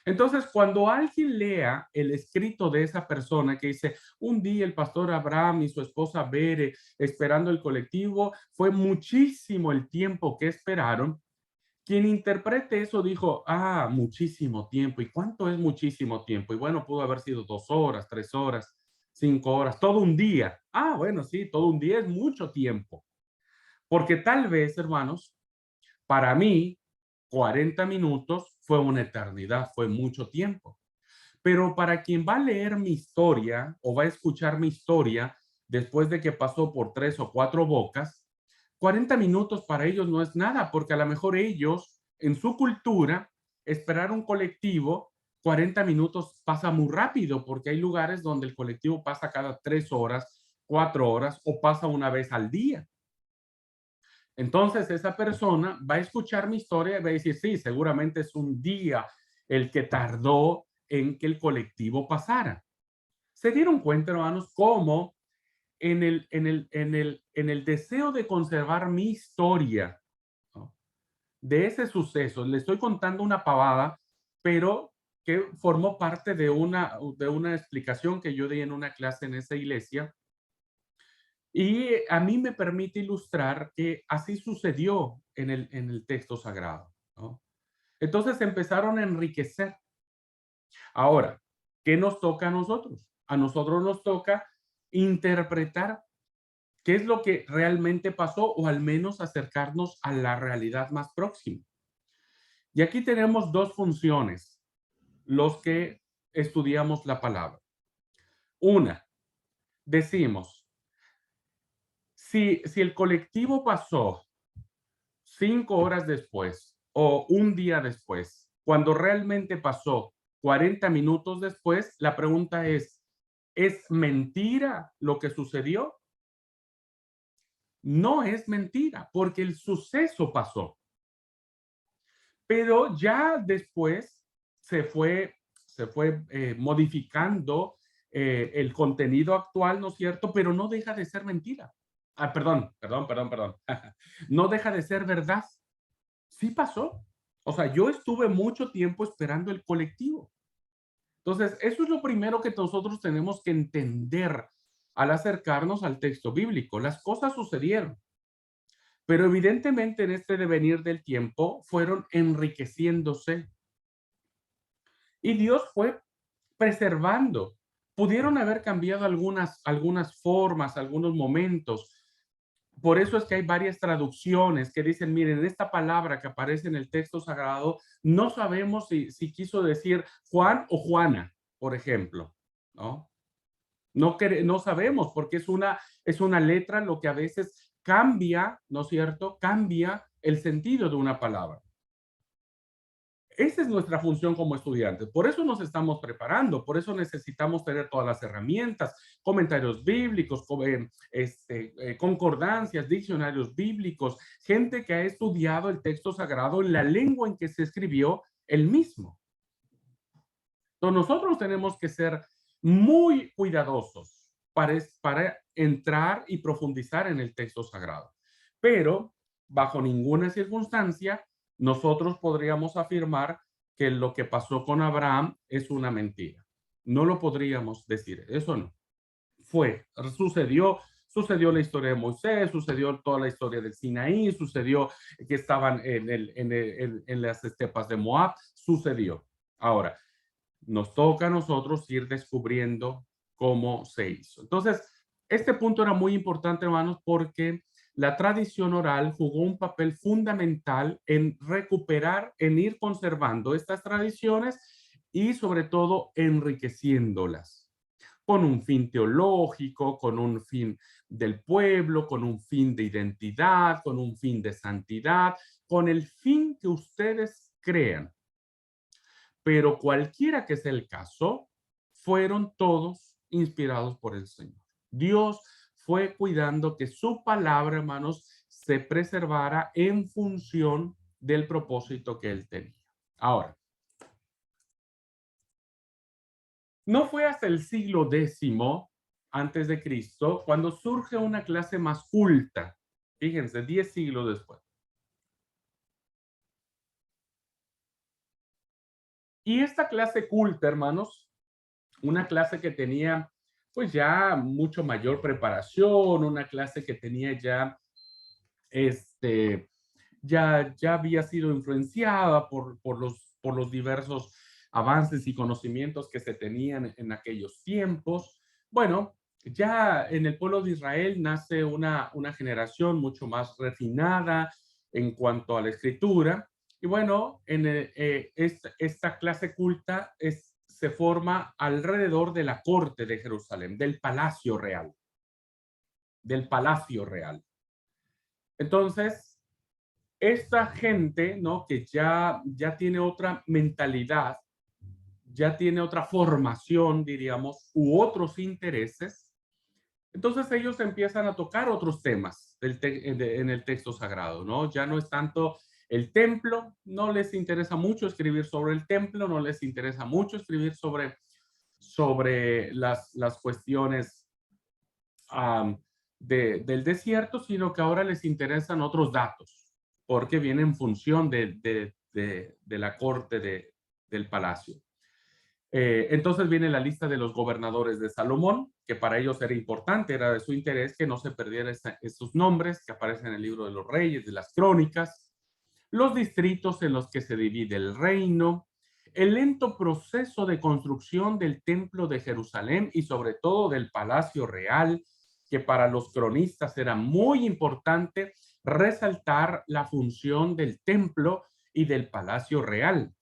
Entonces, cuando alguien lea el escrito de esa persona que dice, un día el pastor Abraham y su esposa Bere esperando el colectivo, fue muchísimo el tiempo que esperaron, quien interprete eso dijo, muchísimo tiempo. ¿Y cuánto es muchísimo tiempo? Y bueno, pudo haber sido 2 horas, 3 horas, 5 horas, todo un día. Bueno, sí, todo un día es mucho tiempo. Porque tal vez, hermanos, para mí, 40 minutos fue una eternidad, fue mucho tiempo. Pero para quien va a leer mi historia o va a escuchar mi historia después de que pasó por 3 o 4 bocas, 40 minutos para ellos no es nada, porque a lo mejor ellos, en su cultura, esperar un colectivo, 40 minutos pasa muy rápido, porque hay lugares donde el colectivo pasa cada 3 horas, 4 horas o pasa una vez al día. Entonces, esa persona va a escuchar mi historia y va a decir, sí, seguramente es un día el que tardó en que el colectivo pasara. ¿Se dieron cuenta, hermanos, cómo en el deseo de conservar mi historia, ¿no?, de ese suceso, le estoy contando una pavada, pero que formó parte de una explicación que yo di en una clase en esa iglesia? Y a mí me permite ilustrar que así sucedió en el texto sagrado, ¿no? Entonces empezaron a enriquecer. Ahora, ¿qué nos toca a nosotros? A nosotros nos toca interpretar qué es lo que realmente pasó o al menos acercarnos a la realidad más próxima. Y aquí tenemos dos funciones. los que estudiamos la palabra. Una, decimos, si el colectivo pasó 5 horas después o un día después, cuando realmente pasó 40 minutos después, la pregunta ¿es mentira lo que sucedió? No es mentira, porque el suceso pasó. Pero ya después se fue modificando el contenido actual, ¿no es cierto? Pero no deja de ser mentira. Ah, perdón. No deja de ser verdad. Sí pasó. O sea, yo estuve mucho tiempo esperando el colectivo. Entonces, eso es lo primero que nosotros tenemos que entender al acercarnos al texto bíblico. Las cosas sucedieron, pero evidentemente en este devenir del tiempo fueron enriqueciéndose y Dios fue preservando. Pudieron haber cambiado algunas formas, algunos momentos. Por eso es que hay varias traducciones que dicen, miren, esta palabra que aparece en el texto sagrado, no sabemos si quiso decir Juan o Juana, por ejemplo, ¿no? No sabemos porque es una letra lo que a veces cambia, ¿no es cierto? Cambia el sentido de una palabra. Esa es nuestra función como estudiantes. Por eso nos estamos preparando, por eso necesitamos tener todas las herramientas, comentarios bíblicos, concordancias, diccionarios bíblicos, gente que ha estudiado el texto sagrado en la lengua en que se escribió el mismo. Entonces nosotros tenemos que ser muy cuidadosos para entrar y profundizar en el texto sagrado. Pero bajo ninguna circunstancia nosotros podríamos afirmar que lo que pasó con Abraham es una mentira. No lo podríamos decir, eso no. Sucedió la historia de Moisés, sucedió toda la historia del Sinaí, sucedió que estaban en las estepas de Moab, sucedió. Ahora, nos toca a nosotros ir descubriendo cómo se hizo. Entonces, este punto era muy importante, hermanos, porque la tradición oral jugó un papel fundamental en recuperar, en ir conservando estas tradiciones y sobre todo enriqueciéndolas con un fin teológico, con un fin del pueblo, con un fin de identidad, con un fin de santidad, con el fin que ustedes crean. Pero cualquiera que sea el caso, fueron todos inspirados por el Señor. Dios fue cuidando que su palabra, hermanos, se preservara en función del propósito que él tenía. Ahora, no fue hasta el siglo X antes de Cristo cuando surge una clase más culta. Fíjense, 10 siglos después. Y esta clase culta, hermanos, una clase que tenía pues ya mucho mayor preparación, una clase que tenía ya había sido influenciada por los diversos avances y conocimientos que se tenían en aquellos tiempos. Bueno, ya en el pueblo de Israel nace una generación mucho más refinada en cuanto a la escritura. Y bueno, esta clase culta se forma alrededor de la corte de Jerusalén, del palacio real. Del palacio real. Entonces, esta gente, ¿no? Que ya tiene otra mentalidad, ya tiene otra formación, diríamos, u otros intereses, entonces ellos empiezan a tocar otros temas en el texto sagrado, ¿no? Ya no es tanto el templo, no les interesa mucho escribir sobre el templo, no les interesa mucho escribir sobre las cuestiones del desierto, sino que ahora les interesan otros datos, porque viene en función de la corte del palacio. Entonces viene la lista de los gobernadores de Salomón, que para ellos era importante, era de su interés que no se perdieran esos nombres que aparecen en el libro de los reyes, de las crónicas, los distritos en los que se divide el reino, el lento proceso de construcción del templo de Jerusalén y sobre todo del palacio real, que para los cronistas era muy importante resaltar la función del templo y del palacio real.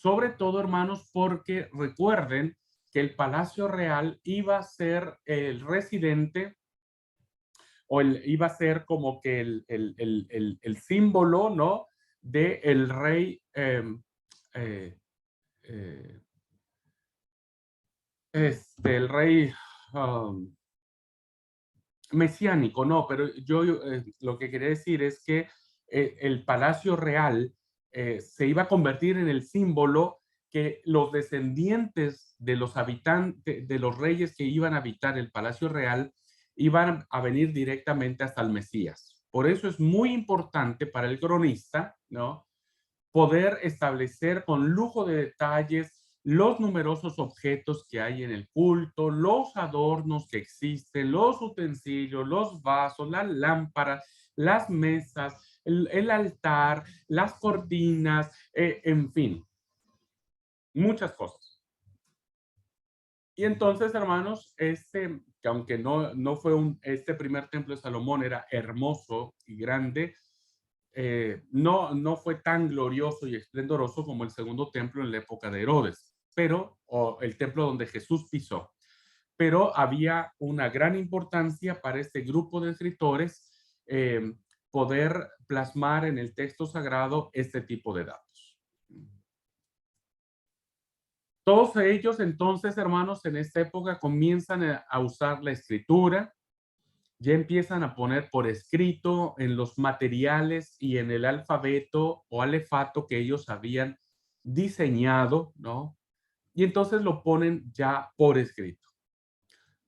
sobre todo, hermanos, porque recuerden que el Palacio Real iba a ser el residente o iba a ser como que el símbolo, ¿no? De el rey eh, eh, el rey um, mesiánico, no, pero yo lo que quería decir es que el Palacio Real se iba a convertir en el símbolo que los descendientes de los habitantes, de los reyes que iban a habitar el Palacio Real, iban a venir directamente hasta el Mesías. Por eso es muy importante para el cronista, ¿no? Poder establecer con lujo de detalles los numerosos objetos que hay en el culto, los adornos que existen, los utensilios, los vasos, las lámparas, las mesas, el altar, las cortinas, en fin, muchas cosas. Y entonces, hermanos, que aunque no fue este primer templo de Salomón era hermoso y grande, no fue tan glorioso y esplendoroso como el segundo templo en la época de Herodes, o el templo donde Jesús pisó. Pero había una gran importancia para este grupo de escritores poder plasmar en el texto sagrado este tipo de datos. Todos ellos entonces, hermanos, en esta época comienzan a usar la escritura, ya empiezan a poner por escrito en los materiales y en el alfabeto o alefato que ellos habían diseñado, ¿no? Y entonces lo ponen ya por escrito.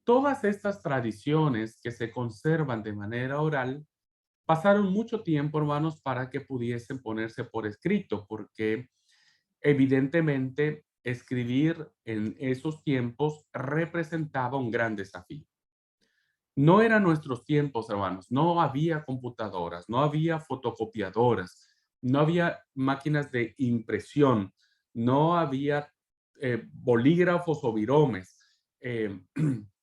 Todas estas tradiciones que se conservan de manera oral pasaron mucho tiempo, hermanos, para que pudiesen ponerse por escrito, porque evidentemente escribir en esos tiempos representaba un gran desafío. No eran nuestros tiempos, hermanos. No había computadoras, no había fotocopiadoras, no había máquinas de impresión, no había bolígrafos o viromes. En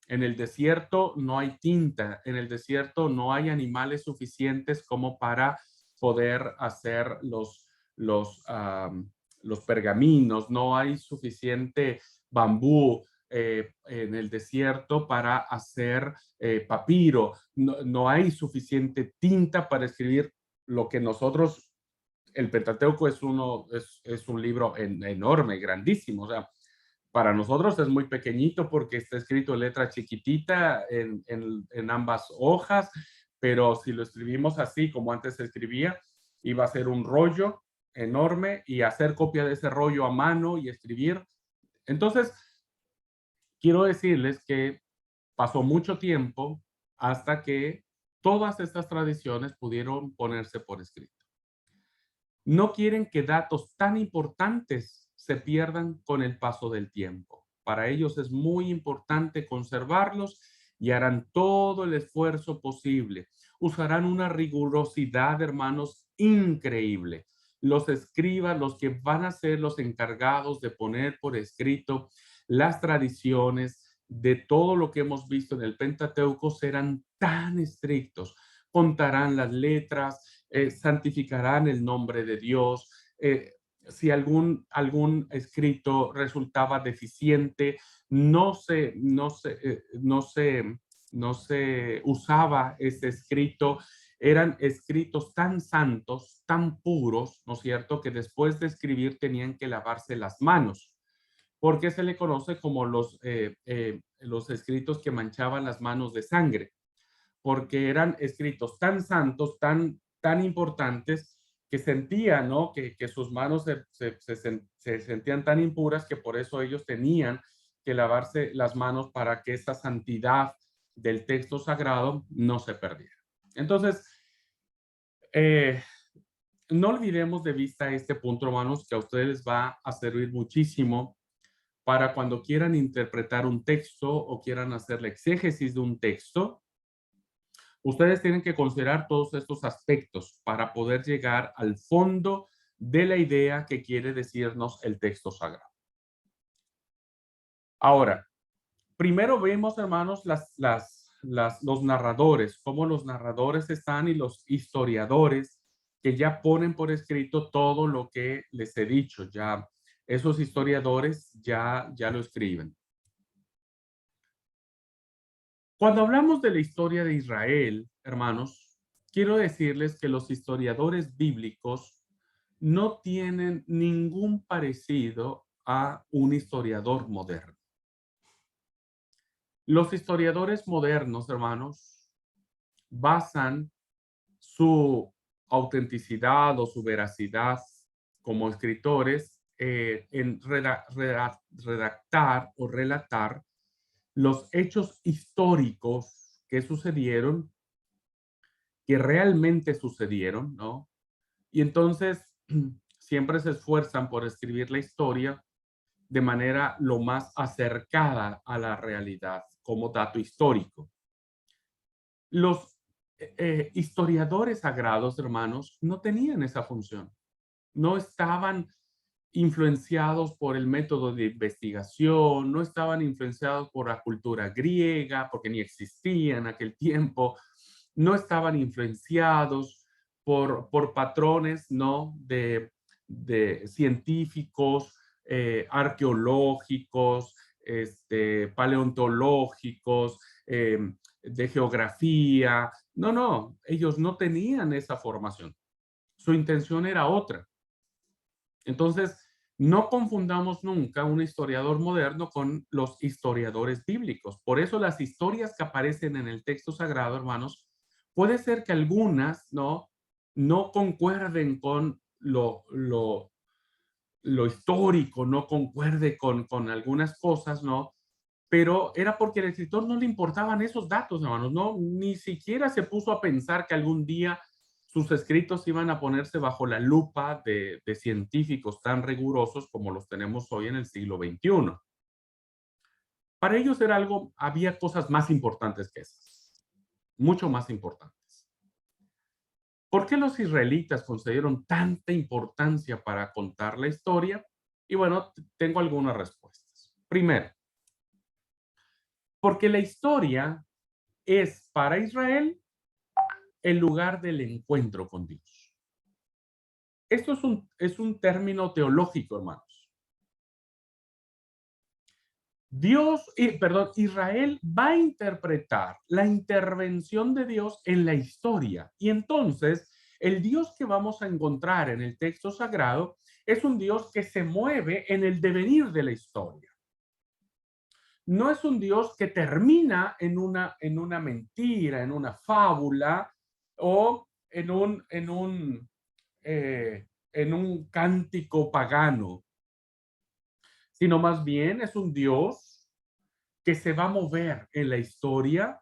el desierto no hay tinta, en el desierto no hay animales suficientes como para poder hacer los pergaminos, no hay suficiente bambú en el desierto para hacer papiro, no hay suficiente tinta para escribir lo que nosotros, el Pentateuco es un libro enorme, grandísimo, o sea, para nosotros es muy pequeñito porque está escrito en letra chiquitita en ambas hojas, pero si lo escribimos así como antes se escribía, iba a ser un rollo enorme y hacer copia de ese rollo a mano y escribir. Entonces, quiero decirles que pasó mucho tiempo hasta que todas estas tradiciones pudieron ponerse por escrito. No quieren que datos tan importantes se pierdan con el paso del tiempo. Para ellos es muy importante conservarlos y harán todo el esfuerzo posible. Usarán una rigurosidad, hermanos, increíble. Los escribas, los que van a ser los encargados de poner por escrito las tradiciones de todo lo que hemos visto en el Pentateuco, serán tan estrictos. Contarán las letras, santificarán el nombre de Dios. Si algún escrito resultaba deficiente, no se usaba ese escrito. Eran escritos tan santos, tan puros, ¿no es cierto?, que después de escribir tenían que lavarse las manos, porque se le conoce como los escritos que manchaban las manos de sangre, porque eran escritos tan santos, tan importantes, que sentían, ¿no?, que sus manos se sentían tan impuras que por eso ellos tenían que lavarse las manos para que esa santidad del texto sagrado no se perdiera. Entonces, no olvidemos de vista este punto, hermanos, que a ustedes les va a servir muchísimo para cuando quieran interpretar un texto o quieran hacer la exégesis de un texto. Ustedes tienen que considerar todos estos aspectos para poder llegar al fondo de la idea que quiere decirnos el texto sagrado. Ahora, primero vemos, hermanos, los narradores, cómo los narradores están y los historiadores que ya ponen por escrito todo lo que les he dicho. Ya Esos historiadores ya lo escriben. Cuando hablamos de la historia de Israel, hermanos, quiero decirles que los historiadores bíblicos no tienen ningún parecido a un historiador moderno. Los historiadores modernos, hermanos, basan su autenticidad o su veracidad como escritores en redactar o relatar los hechos históricos que sucedieron, que realmente sucedieron, ¿no? Y entonces siempre se esfuerzan por escribir la historia de manera lo más acercada a la realidad como dato histórico. Los historiadores sagrados, hermanos, no tenían esa función. No estaban influenciados por el método de investigación, no estaban influenciados por la cultura griega, porque ni existía en aquel tiempo, no estaban influenciados por patrones, ¿no? de científicos, arqueológicos, paleontológicos, de geografía. No, no, ellos no tenían esa formación. Su intención era otra. Entonces, no confundamos nunca un historiador moderno con los historiadores bíblicos. Por eso las historias que aparecen en el texto sagrado, hermanos, puede ser que algunas no concuerden con lo histórico, no concuerde con algunas cosas, ¿no? Pero era porque al escritor no le importaban esos datos, hermanos, no, ni siquiera se puso a pensar que algún día sus escritos iban a ponerse bajo la lupa de científicos tan rigurosos como los tenemos hoy en el siglo XXI. Para ellos era algo, había cosas más importantes que esas, mucho más importantes. ¿Por qué los israelitas concedieron tanta importancia para contar la historia? Y bueno, tengo algunas respuestas. Primero, porque la historia es para Israel el lugar del encuentro con Dios. Esto es un término teológico, hermanos. Israel va a interpretar la intervención de Dios en la historia. Y entonces, el Dios que vamos a encontrar en el texto sagrado es un Dios que se mueve en el devenir de la historia. No es un Dios que termina en una mentira, en una fábula o en un cántico pagano, sino más bien es un Dios que se va a mover en la historia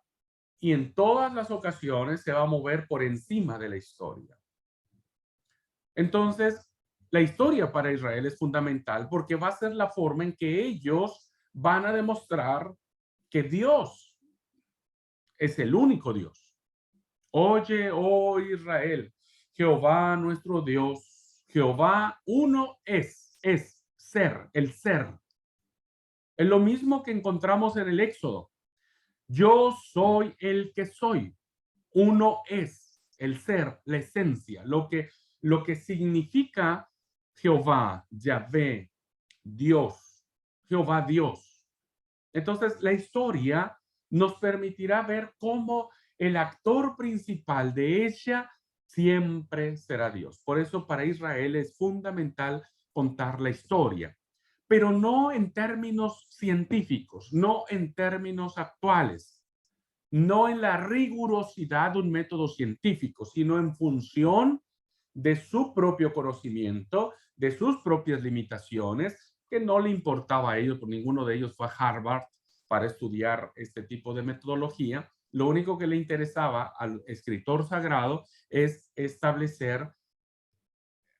y en todas las ocasiones se va a mover por encima de la historia. Entonces, la historia para Israel es fundamental porque va a ser la forma en que ellos van a demostrar que Dios es el único Dios. Oye, oh Israel, Jehová nuestro Dios, Jehová uno es ser, el ser. Es lo mismo que encontramos en el Éxodo. Yo soy el que soy. Uno es el ser, la esencia, lo que significa Jehová, Yahvé, Dios, Jehová Dios. Entonces, la historia nos permitirá ver cómo el actor principal de ella siempre será Dios. Por eso para Israel es fundamental contar la historia, pero no en términos científicos, no en términos actuales, no en la rigurosidad de un método científico, sino en función de su propio conocimiento, de sus propias limitaciones, que no le importaba a ellos, porque ninguno de ellos fue a Harvard para estudiar este tipo de metodología. Lo único que le interesaba al escritor sagrado es establecer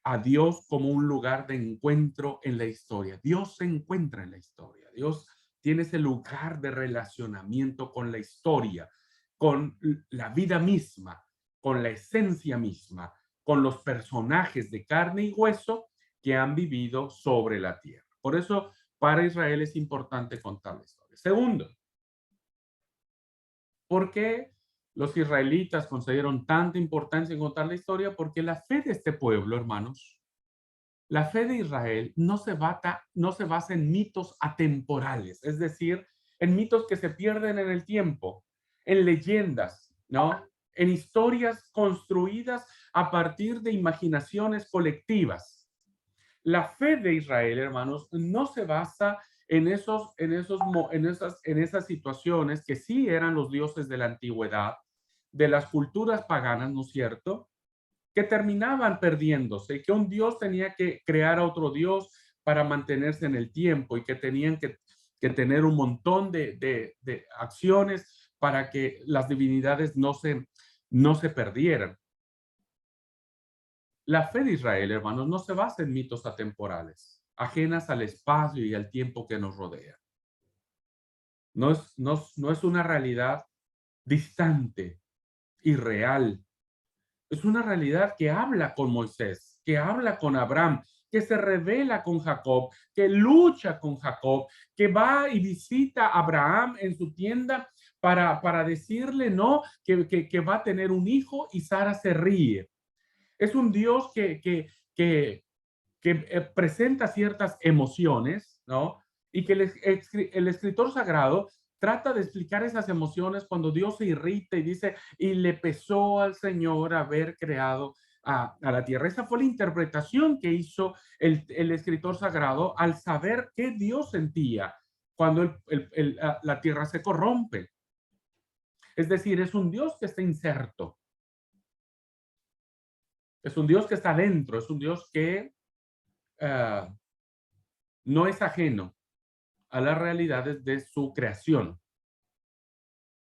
a Dios como un lugar de encuentro en la historia. Dios se encuentra en la historia. Dios tiene ese lugar de relacionamiento con la historia, con la vida misma, con la esencia misma, con los personajes de carne y hueso que han vivido sobre la tierra. Por eso, para Israel es importante contar la historia. Segundo, ¿por qué los israelitas concedieron tanta importancia en contar la historia? Porque la fe de este pueblo, hermanos, La fe de Israel no se basa en mitos atemporales, es decir, en mitos que se pierden en el tiempo, en leyendas, ¿no? En historias construidas a partir de imaginaciones colectivas. La fe de Israel, hermanos, no se basa en esas situaciones que sí eran los dioses de la antigüedad, de las culturas paganas, ¿no es cierto?, que terminaban perdiéndose, que un dios tenía que crear a otro dios para mantenerse en el tiempo y que tenían que tener un montón de acciones para que las divinidades no se perdieran. La fe de Israel, hermanos, no se basa en mitos atemporales, ajenas al espacio y al tiempo que nos rodea. No es una realidad distante, irreal. Es una realidad que habla con Moisés, que habla con Abraham, que se revela con Jacob, que lucha con Jacob, que va y visita a Abraham en su tienda para decirle no, que va a tener un hijo y Sara se ríe. Es un Dios que presenta ciertas emociones, ¿no? Y que el escritor sagrado trata de explicar esas emociones cuando Dios se irrita y dice, y le pesó al Señor haber creado a la tierra. Esa fue la interpretación que hizo el escritor sagrado al saber qué Dios sentía cuando la tierra se corrompe. Es decir, es un Dios que está inserto. Es un Dios que está dentro, es un Dios que no es ajeno a las realidades de su creación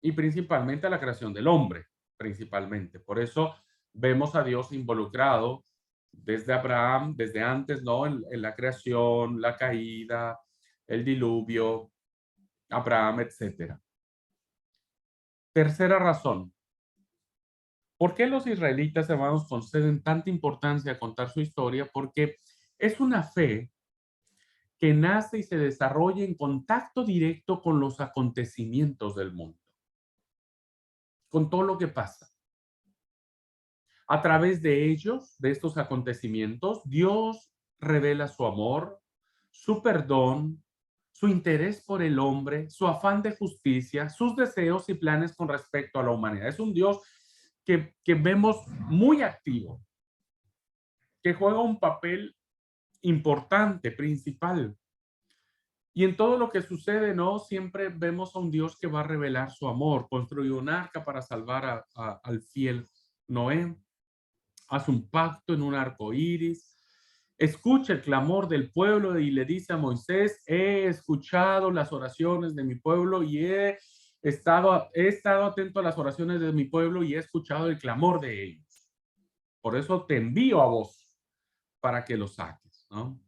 y principalmente a la creación del hombre, principalmente. Por eso vemos a Dios involucrado desde Abraham, desde antes, ¿no? En la creación, la caída, el diluvio, Abraham, etcétera. Tercera razón. ¿Por qué los israelitas, hermanos, conceden tanta importancia a contar su historia? Porque es una fe que nace y se desarrolla en contacto directo con los acontecimientos del mundo, con todo lo que pasa. A través de ellos, de estos acontecimientos, Dios revela su amor, su perdón, su interés por el hombre, su afán de justicia, sus deseos y planes con respecto a la humanidad. Es un Dios que vemos muy activo, que juega un papel importante, principal. Y en todo lo que sucede, ¿no? Siempre vemos a un Dios que va a revelar su amor. Construye un arca para salvar al fiel Noé. Hace un pacto en un arco iris. Escucha el clamor del pueblo y le dice a Moisés, he escuchado las oraciones de mi pueblo y he estado atento a las oraciones de mi pueblo y he escuchado el clamor de ellos. Por eso te envío a vos para que lo saques, ¿no?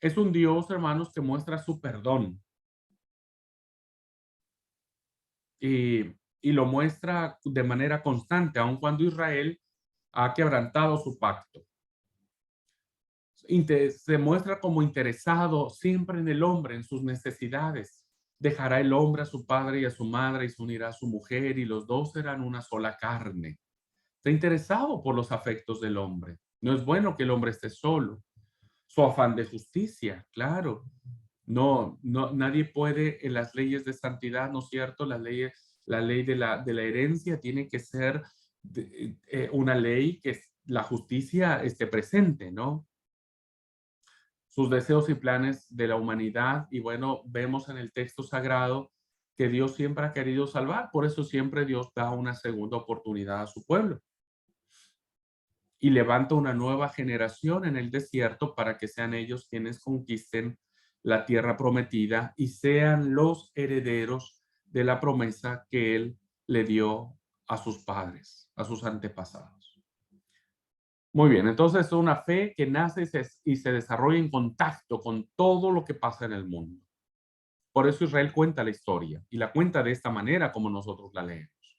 Es un Dios, hermanos, que muestra su perdón y lo muestra de manera constante, aun cuando Israel ha quebrantado su pacto. Se muestra como interesado siempre en el hombre, en sus necesidades. Dejará el hombre a su padre y a su madre y se unirá a su mujer y los dos serán una sola carne. Está interesado por los afectos del hombre. No es bueno que el hombre esté solo. Su afán de justicia, claro. No, nadie puede en las leyes de santidad, ¿no es cierto? La ley de la herencia tiene que ser una ley que la justicia esté presente, ¿no? Sus deseos y planes de la humanidad. Y bueno, vemos en el texto sagrado que Dios siempre ha querido salvar, por eso siempre Dios da una segunda oportunidad a su pueblo. Y levanta una nueva generación en el desierto para que sean ellos quienes conquisten la tierra prometida y sean los herederos de la promesa que Él le dio a sus padres, a sus antepasados. Muy bien, entonces es una fe que nace y se desarrolla en contacto con todo lo que pasa en el mundo. Por eso Israel cuenta la historia y la cuenta de esta manera como nosotros la leemos.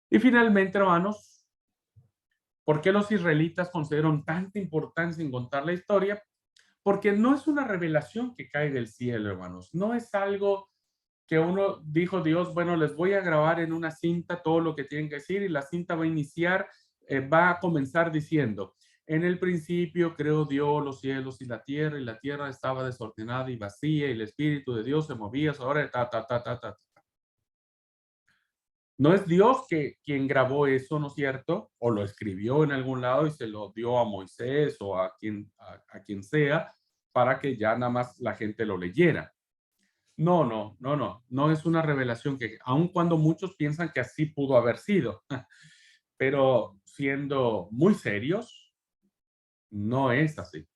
Y finalmente, hermanos, ¿por qué los israelitas consideran tanta importancia en contar la historia? Porque no es una revelación que cae del cielo, hermanos. No es algo que uno dijo Dios, bueno, les voy a grabar en una cinta todo lo que tienen que decir y la cinta va a iniciar, va a comenzar diciendo, en el principio creó Dios los cielos y la tierra estaba desordenada y vacía, y el Espíritu de Dios se movía sobre ta. No es Dios quien grabó eso, ¿no es cierto? O lo escribió en algún lado y se lo dio a Moisés o a quien sea para que ya nada más la gente lo leyera. No es una revelación que, aun cuando muchos piensan que así pudo haber sido, pero siendo muy serios, no es así.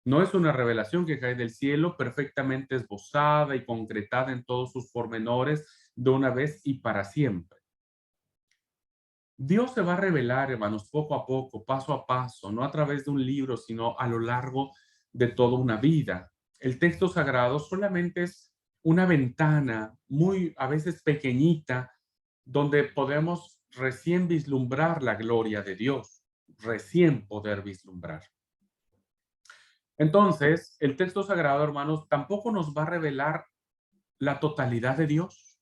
No es una revelación que cae del cielo perfectamente esbozada y concretada en todos sus pormenores de una vez y para siempre. Dios se va a revelar, hermanos, poco a poco, paso a paso, no a través de un libro, sino a lo largo de toda una vida. El texto sagrado solamente es una ventana muy, a veces pequeñita, donde podemos recién vislumbrar la gloria de Dios, recién poder vislumbrar. Entonces, el texto sagrado, hermanos, tampoco nos va a revelar la totalidad de Dios,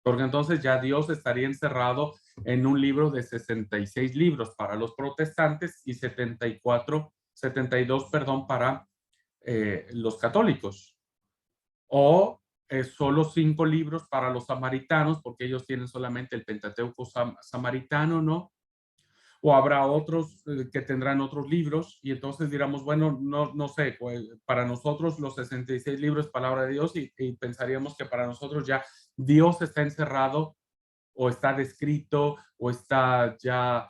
porque entonces ya Dios estaría encerrado en un libro de 66 libros para los protestantes y 72, perdón, para los católicos. O solo 5 libros para los samaritanos, porque ellos tienen solamente el Pentateuco samaritano, ¿no? O habrá otros que tendrán otros libros y entonces diramos, bueno, no sé, pues, para nosotros los 66 libros es palabra de Dios y pensaríamos que para nosotros ya Dios está encerrado o está descrito o está ya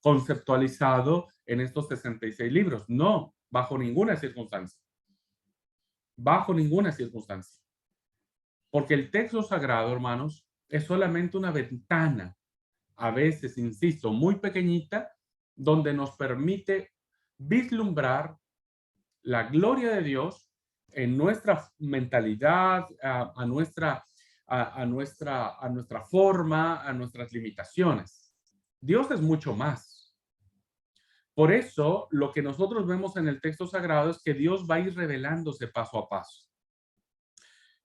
conceptualizado en estos 66 libros. No, bajo ninguna circunstancia. Bajo ninguna circunstancia. Porque el texto sagrado, hermanos, es solamente una ventana, a veces, insisto, muy pequeñita, donde nos permite vislumbrar la gloria de Dios en nuestra mentalidad, a nuestra forma, a nuestras limitaciones. Dios es mucho más. Por eso, lo que nosotros vemos en el texto sagrado es que Dios va a ir revelándose paso a paso.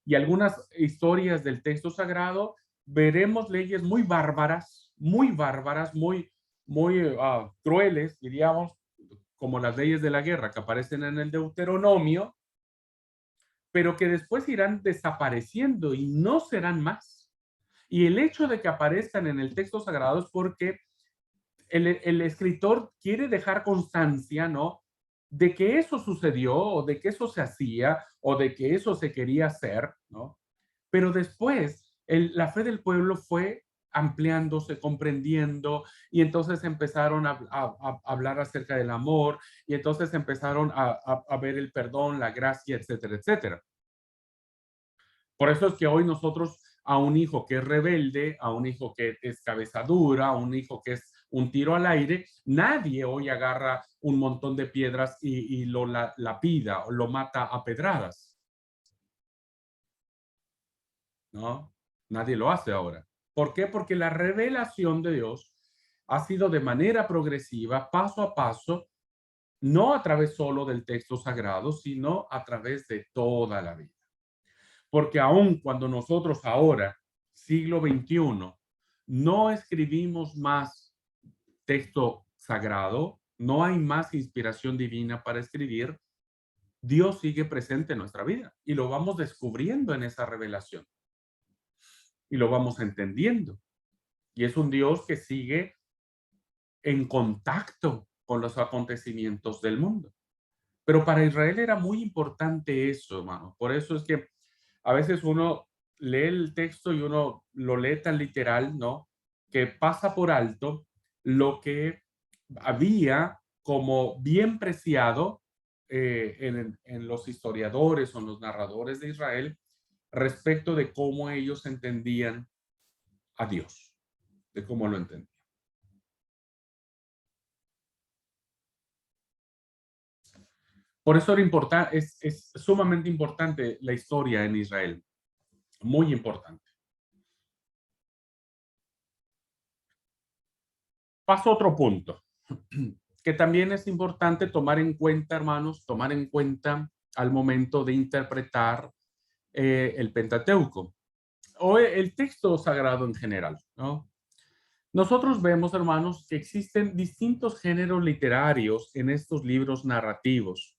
Y algunas historias del texto sagrado, veremos leyes muy bárbaras, muy crueles, diríamos, como las leyes de la guerra que aparecen en el Deuteronomio, pero que después irán desapareciendo y no serán más. Y el hecho de que aparezcan en el texto sagrado es porque el escritor quiere dejar constancia, ¿no? De que eso sucedió, o de que eso se hacía, o de que eso se quería hacer, ¿no? Pero después, la fe del pueblo fue ampliándose, comprendiendo, y entonces empezaron a hablar acerca del amor, y entonces empezaron a ver el perdón, la gracia, etcétera, etcétera. Por eso es que hoy nosotros a un hijo que es rebelde, a un hijo que es cabeza dura, a un hijo que es un tiro al aire, nadie hoy agarra un montón de piedras y lo lapida o lo mata a pedradas, ¿no? Nadie lo hace ahora. ¿Por qué? Porque la revelación de Dios ha sido de manera progresiva, paso a paso, no a través solo del texto sagrado, sino a través de toda la vida. Porque aun cuando nosotros ahora, siglo XXI, no escribimos más texto sagrado, no hay más inspiración divina para escribir, Dios sigue presente en nuestra vida y lo vamos descubriendo en esa revelación y lo vamos entendiendo. Y es un Dios que sigue en contacto con los acontecimientos del mundo. Pero para Israel era muy importante eso, hermano. Por eso es que a veces uno lee el texto y uno lo lee tan literal, ¿no? Que pasa por alto lo que había como bien preciado en los historiadores o en los narradores de Israel respecto de cómo ellos entendían a Dios, de cómo lo entendían. Por eso es sumamente importante la historia en Israel, muy importante. Paso a otro punto, que también es importante tomar en cuenta, hermanos, tomar en cuenta al momento de interpretar el Pentateuco o el texto sagrado en general, ¿no? Nosotros vemos, hermanos, que existen distintos géneros literarios en estos libros narrativos.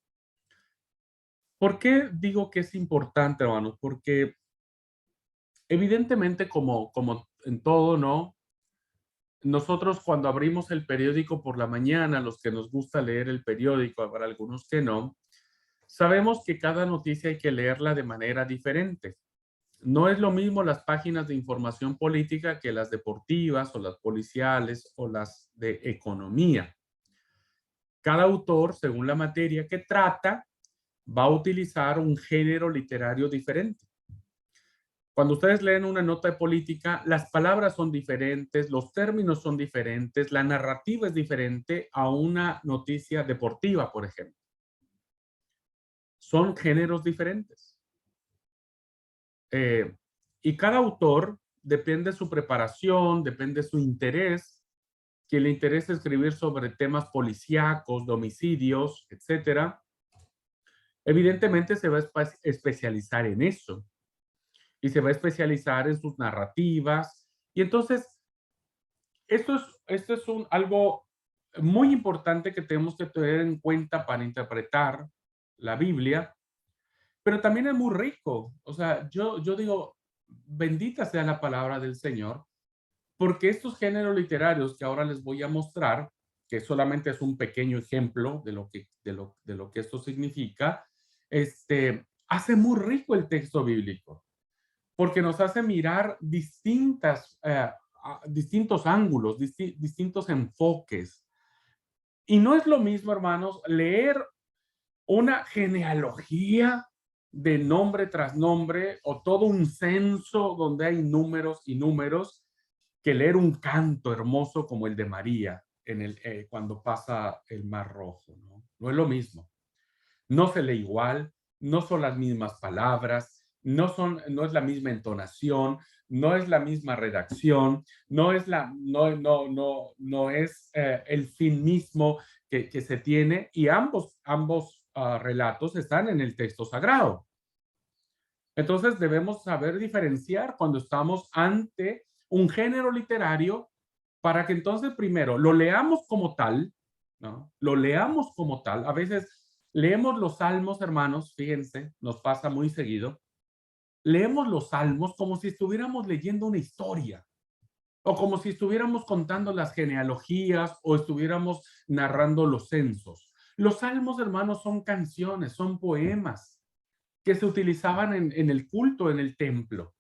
¿Por qué digo que es importante, hermanos? Porque evidentemente, como en todo, ¿no? Nosotros cuando abrimos el periódico por la mañana, los que nos gusta leer el periódico, habrá algunos que no, sabemos que cada noticia hay que leerla de manera diferente. No es lo mismo las páginas de información política que las deportivas o las policiales o las de economía. Cada autor, según la materia que trata, va a utilizar un género literario diferente. Cuando ustedes leen una nota de política, las palabras son diferentes, los términos son diferentes, la narrativa es diferente a una noticia deportiva, por ejemplo. Son géneros diferentes. Y cada autor, depende de su preparación, depende de su interés. Quien le interesa escribir sobre temas policíacos, de homicidios, etcétera, evidentemente se va a especializar en eso. Y se va a especializar en sus narrativas. Y entonces, esto es algo muy importante que tenemos que tener en cuenta para interpretar la Biblia, pero también es muy rico. O sea, yo digo, bendita sea la palabra del Señor, porque estos géneros literarios que ahora les voy a mostrar, que solamente es un pequeño ejemplo de lo que esto significa, hace muy rico el texto bíblico, porque nos hace mirar distintos ángulos, distintos enfoques. Y no es lo mismo, hermanos, leer una genealogía de nombre tras nombre o todo un censo donde hay números y números, que leer un canto hermoso como el de María cuando pasa el Mar Rojo, ¿no? No es lo mismo. No se lee igual, no son las mismas palabras, no es la misma entonación, no es la misma redacción, no es el fin mismo que se tiene, y ambos relatos están en el texto sagrado. Entonces debemos saber diferenciar cuando estamos ante un género literario, para que entonces primero lo leamos como tal, ¿no? Lo leamos como tal. A veces leemos los salmos, hermanos, fíjense, nos pasa muy seguido. Leemos los salmos como si estuviéramos leyendo una historia, o como si estuviéramos contando las genealogías o estuviéramos narrando los censos. Los salmos, hermanos, son canciones, son poemas que se utilizaban en el culto, en el templo.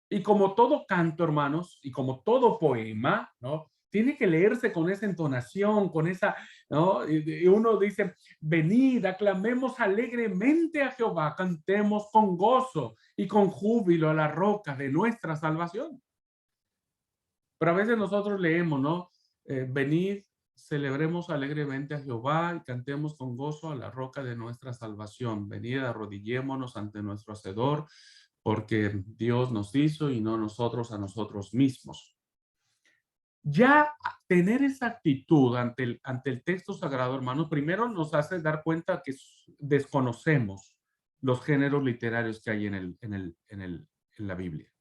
Y como todo canto, hermanos, y como todo poema, ¿no? Tiene que leerse con esa entonación, con esa, ¿no? Y uno dice, venid, aclamemos alegremente a Jehová, cantemos con gozo y con júbilo a la roca de nuestra salvación. Pero a veces nosotros leemos, ¿no? Venid, celebremos alegremente a Jehová y cantemos con gozo a la roca de nuestra salvación. Venid, arrodillémonos ante nuestro Hacedor, porque Dios nos hizo y no nosotros a nosotros mismos. Ya tener esa actitud ante el texto sagrado, hermanos, primero nos hace dar cuenta que desconocemos los géneros literarios que hay en la Biblia.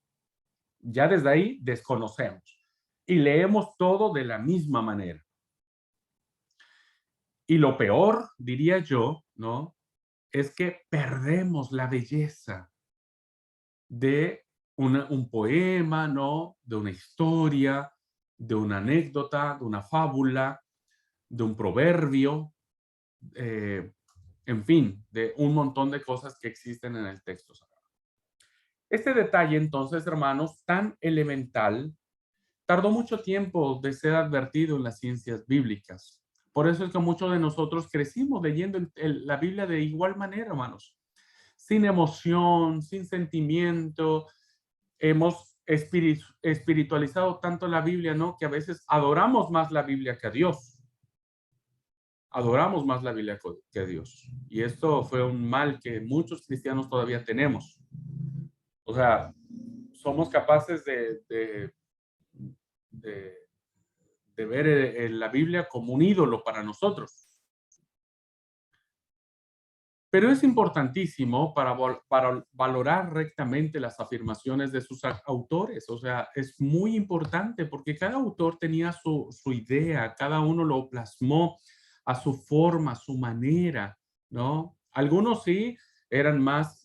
Ya desde ahí desconocemos y leemos todo de la misma manera. Y lo peor, diría yo, ¿no? Es que perdemos la belleza de un poema, ¿no? De una historia, de una anécdota, de una fábula, de un proverbio, eh, en fin, de un montón de cosas que existen en el texto sagrado. Este detalle, entonces, hermanos, tan elemental, tardó mucho tiempo de ser advertido en las ciencias bíblicas. Por eso es que muchos de nosotros crecimos leyendo la Biblia de igual manera, hermanos. Sin emoción, sin sentimiento. Hemos espiritualizado tanto la Biblia, ¿no? Que a veces adoramos más la Biblia que a Dios. Adoramos más la Biblia que a Dios. Y esto fue un mal que muchos cristianos todavía tenemos. O sea, somos capaces de, de ver la Biblia como un ídolo para nosotros. Pero es importantísimo para valorar rectamente las afirmaciones de sus autores. O sea, es muy importante porque cada autor tenía su idea, cada uno lo plasmó a su forma, a su manera, ¿no? Algunos sí eran más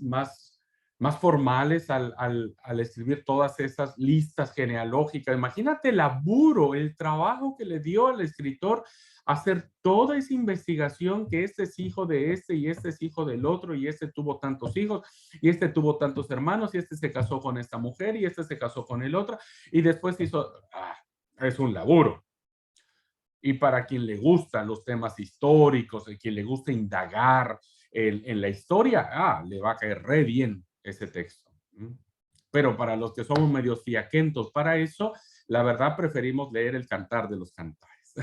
formales al escribir todas esas listas genealógicas. Imagínate el laburo, el trabajo que le dio al escritor hacer toda esa investigación, que este es hijo de este y este es hijo del otro y este tuvo tantos hijos y este tuvo tantos hermanos y este se casó con esta mujer y este se casó con el otro y después hizo, es un laburo. Y para quien le gustan los temas históricos, a quien le gusta indagar en la historia, le va a caer re bien ese texto. Pero para los que somos medios fiaquentos para eso, la verdad preferimos leer el Cantar de los Cantares.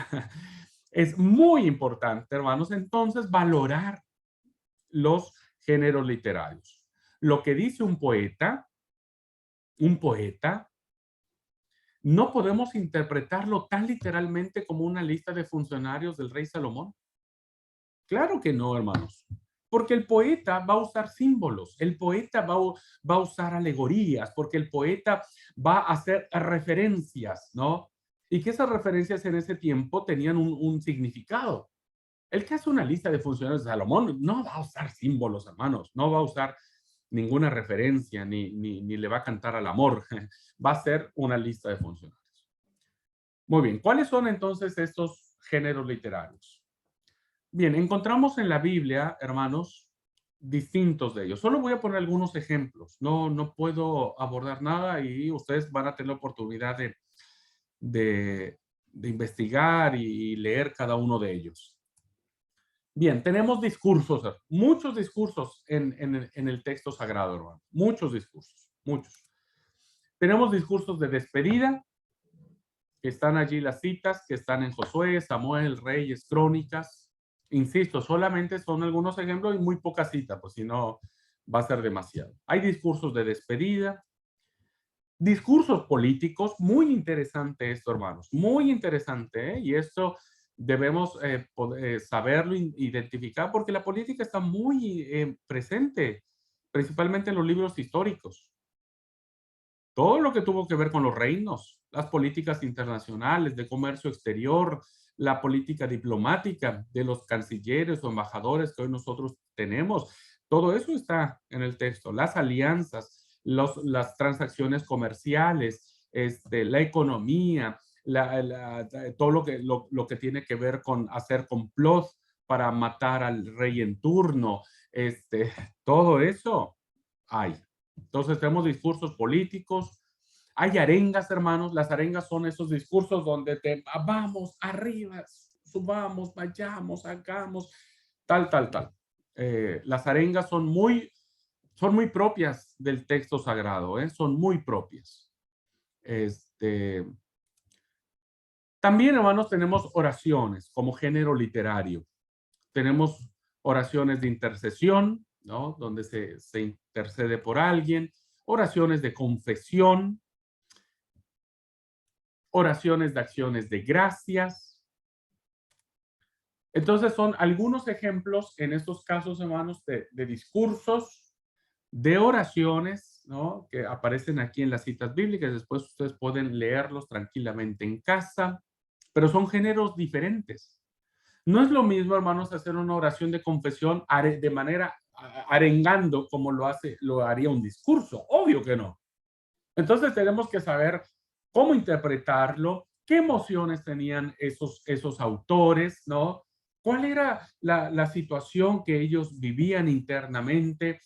Es muy importante, hermanos, entonces valorar los géneros literarios. Lo que dice un poeta, no podemos interpretarlo tan literalmente como una lista de funcionarios del rey Salomón. Claro que no, hermanos. Porque el poeta va a usar símbolos, el poeta va a usar alegorías, porque el poeta va a hacer referencias, ¿no? Y que esas referencias en ese tiempo tenían un significado. El que hace una lista de funcionarios de Salomón no va a usar símbolos, hermanos, no va a usar ninguna referencia, ni le va a cantar al amor. Va a ser una lista de funcionarios. Muy bien, ¿cuáles son entonces estos géneros literarios? Bien, encontramos en la Biblia, hermanos, distintos de ellos. Solo voy a poner algunos ejemplos. No puedo abordar nada y ustedes van a tener la oportunidad de investigar y leer cada uno de ellos. Bien, tenemos discursos, muchos discursos en el texto sagrado, hermano. Muchos discursos, muchos. Tenemos discursos de despedida, que están allí las citas, que están en Josué, Samuel, Reyes, Crónicas. Insisto, solamente son algunos ejemplos y muy poca cita, pues si no va a ser demasiado. Hay discursos de despedida, discursos políticos, muy interesante esto, hermanos, muy interesante, ¿eh? Y esto debemos saberlo, identificar, porque la política está muy presente, principalmente en los libros históricos. Todo lo que tuvo que ver con los reinos, las políticas internacionales, de comercio exterior, la política diplomática de los cancilleres o embajadores que hoy nosotros tenemos, todo eso está en el texto. Las alianzas, las transacciones comerciales, la economía, todo lo que tiene que ver con hacer complot para matar al rey en turno, todo eso hay. Entonces tenemos discursos políticos, hay arengas, hermanos. Las arengas son esos discursos donde vamos arriba, subamos, vayamos, hagamos, tal. Las arengas son muy propias del texto sagrado, son muy propias. También, hermanos, tenemos oraciones como género literario. Tenemos oraciones de intercesión, ¿no? Donde se intercede por alguien, oraciones de confesión, oraciones de acciones de gracias. Entonces son algunos ejemplos en estos casos, hermanos, de discursos, de oraciones, ¿no? Que aparecen aquí en las citas bíblicas. Después ustedes pueden leerlos tranquilamente en casa, pero son géneros diferentes. No es lo mismo, hermanos, hacer una oración de confesión de manera arengando como lo haría un discurso. Obvio que no. Entonces tenemos que saber cómo interpretarlo, qué emociones tenían esos autores, ¿no? ¿Cuál era la situación que ellos vivían internamente,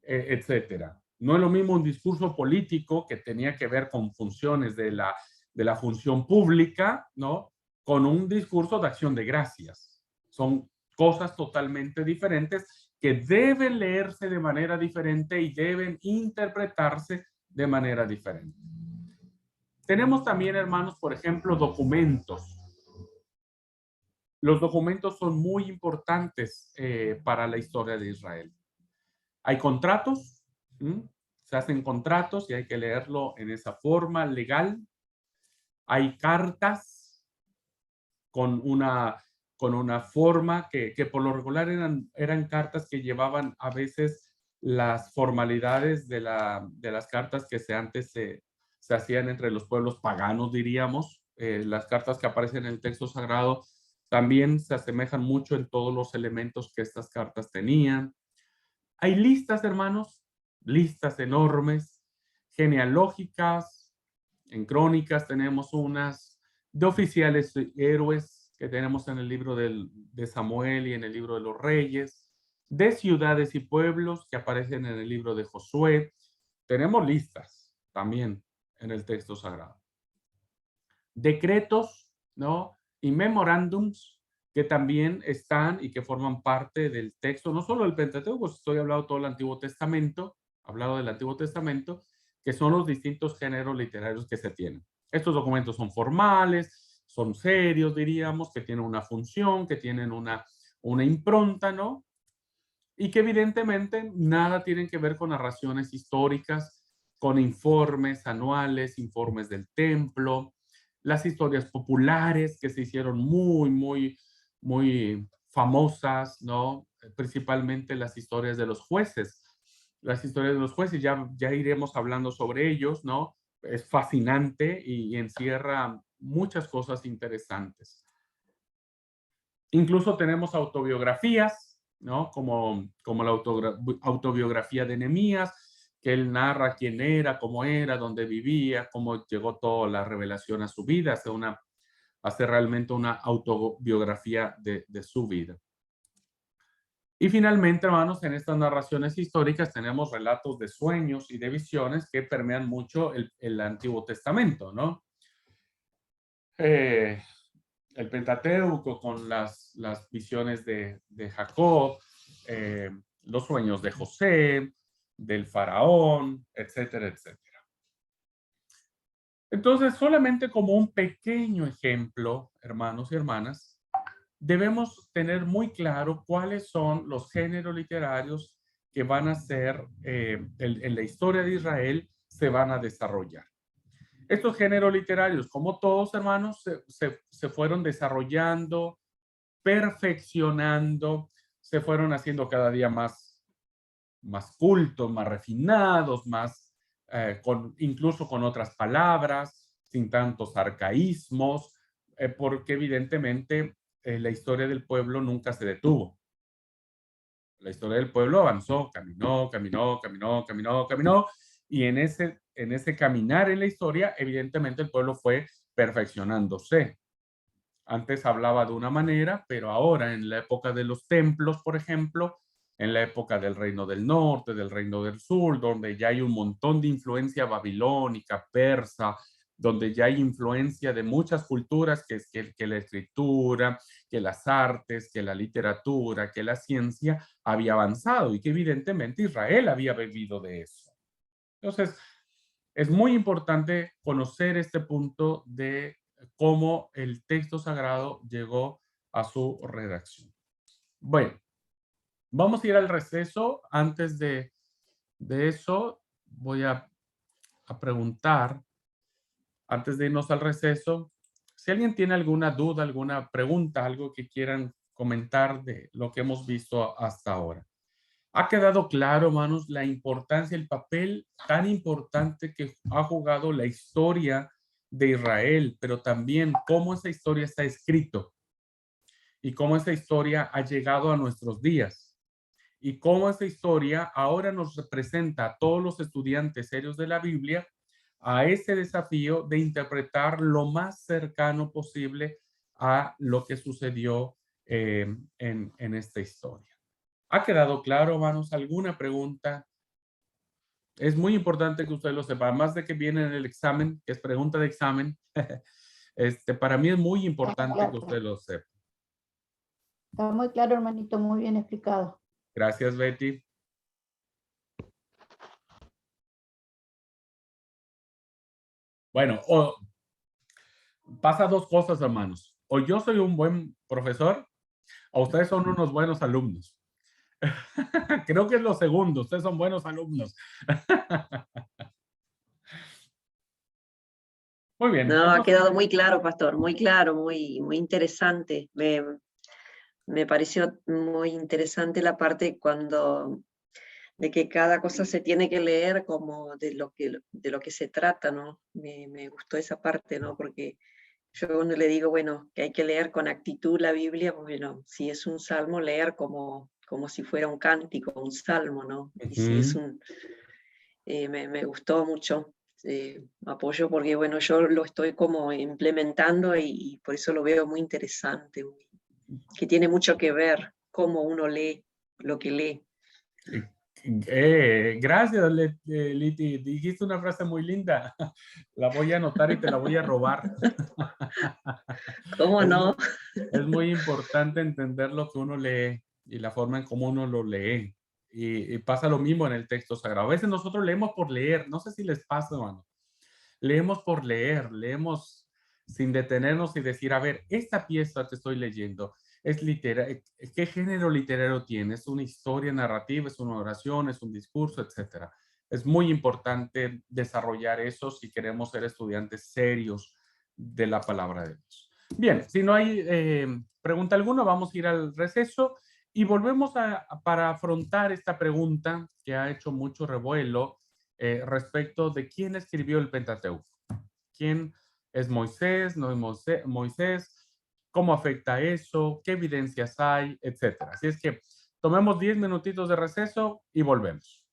etcétera? No es lo mismo un discurso político que tenía que ver con funciones de la función pública, ¿no? Con un discurso de acción de gracias. Son cosas totalmente diferentes que deben leerse de manera diferente y deben interpretarse de manera diferente. Tenemos también, hermanos, por ejemplo, documentos. Los documentos son muy importantes para la historia de Israel. Hay contratos, se hacen contratos y hay que leerlo en esa forma legal. Hay cartas con con una forma que por lo regular eran cartas que llevaban a veces las formalidades de las cartas que antes se hacían entre los pueblos paganos, diríamos. Las cartas que aparecen en el texto sagrado también se asemejan mucho en todos los elementos que estas cartas tenían. Hay listas, hermanos, listas enormes, genealógicas, en crónicas tenemos unas, de oficiales héroes que tenemos en el libro de Samuel y en el libro de los Reyes, de ciudades y pueblos que aparecen en el libro de Josué. Tenemos listas también en el texto sagrado. Decretos, ¿no? Y memorándums que también están y que forman parte del texto, no solo del Pentateuco, estoy hablando todo el Antiguo Testamento, hablado del Antiguo Testamento, que son los distintos géneros literarios que se tienen. Estos documentos son formales, son serios, diríamos, que tienen una función, que tienen una impronta, ¿no? Y que evidentemente nada tienen que ver con narraciones históricas, con informes anuales, informes del templo, las historias populares que se hicieron muy famosas, ¿no? Principalmente las historias de los jueces. Las historias de los jueces, ya iremos hablando sobre ellos, ¿no? Es fascinante y encierra muchas cosas interesantes. Incluso tenemos autobiografías, ¿no? Como la autobiografía de Nehemías, que él narra quién era, cómo era, dónde vivía, cómo llegó toda la revelación a su vida, hace realmente una autobiografía de su vida. Y finalmente, hermanos, en estas narraciones históricas tenemos relatos de sueños y de visiones que permean mucho el Antiguo Testamento, ¿no? El Pentateuco con las visiones de Jacob, los sueños de José, del faraón, etcétera, etcétera. Entonces, solamente como un pequeño ejemplo, hermanos y hermanas, debemos tener muy claro cuáles son los géneros literarios que van a ser, en la historia de Israel, se van a desarrollar. Estos géneros literarios, como todos, hermanos, se fueron desarrollando, perfeccionando, se fueron haciendo cada día más cultos, más refinados, incluso con otras palabras, sin tantos arcaísmos, porque evidentemente la historia del pueblo nunca se detuvo. La historia del pueblo avanzó, caminó, y en ese caminar en la historia, evidentemente el pueblo fue perfeccionándose. Antes hablaba de una manera, pero ahora en la época de los templos, por ejemplo, en la época del Reino del Norte, del Reino del Sur, donde ya hay un montón de influencia babilónica, persa, donde ya hay influencia de muchas culturas, que la escritura, que las artes, que la literatura, que la ciencia había avanzado y que evidentemente Israel había bebido de eso. Entonces, es muy importante conocer este punto de cómo el texto sagrado llegó a su redacción. Bueno, vamos a ir al receso. Antes de eso, voy a preguntar, antes de irnos al receso, si alguien tiene alguna duda, alguna pregunta, algo que quieran comentar de lo que hemos visto hasta ahora. Ha quedado claro, hermanos, la importancia, el papel tan importante que ha jugado la historia de Israel, pero también cómo esa historia está escrito y cómo esa historia ha llegado a nuestros días y cómo esa historia ahora nos representa a todos los estudiantes serios de la Biblia a ese desafío de interpretar lo más cercano posible a lo que sucedió en esta historia. ¿Ha quedado claro, hermanos? ¿Alguna pregunta? Es muy importante que usted lo sepa. Además de que viene en el examen, que es pregunta de examen, para mí es muy importante que usted lo sepa. Está muy claro, hermanito, muy bien explicado. Gracias, Betty. Bueno, pasa dos cosas, hermanos. O yo soy un buen profesor, o ustedes son unos buenos alumnos. Creo que es lo segundo. Ustedes son buenos alumnos. Muy bien. No, ha quedado muy claro, pastor, muy claro, muy interesante. me pareció muy interesante la parte de que cada cosa se tiene que leer como de lo que se trata, ¿no? Me gustó esa parte, ¿no? Porque yo cuando le digo, bueno, que hay que leer con actitud la Biblia, pues bueno, si es un salmo, leer como si fuera un cántico, un salmo, ¿no? Y si es me gustó mucho, apoyo porque, bueno, yo lo estoy como implementando y por eso lo veo muy interesante, que tiene mucho que ver cómo uno lee lo que lee. Gracias, Liti. Dijiste una frase muy linda. La voy a anotar y te la voy a robar. ¿Cómo no? Es muy importante entender lo que uno lee y la forma en cómo uno lo lee. Y pasa lo mismo en el texto sagrado. A veces nosotros leemos por leer. No sé si les pasa, hermano. Leemos por leer, leemos sin detenernos y decir, a ver, esta pieza que estoy leyendo es literaria. ¿Qué género literario tiene? ¿Es una historia narrativa? ¿Es una oración? ¿Es un discurso? Etcétera. Es muy importante desarrollar eso si queremos ser estudiantes serios de la palabra de Dios. Bien, si no hay pregunta alguna, vamos a ir al receso y volvemos para afrontar esta pregunta que ha hecho mucho revuelo respecto de quién escribió el Pentateuco. ¿Quién es Moisés? ¿No es Moisés? ¿Cómo afecta eso? ¿Qué evidencias hay? Etcétera. Así es que tomemos 10 minutitos de receso y volvemos.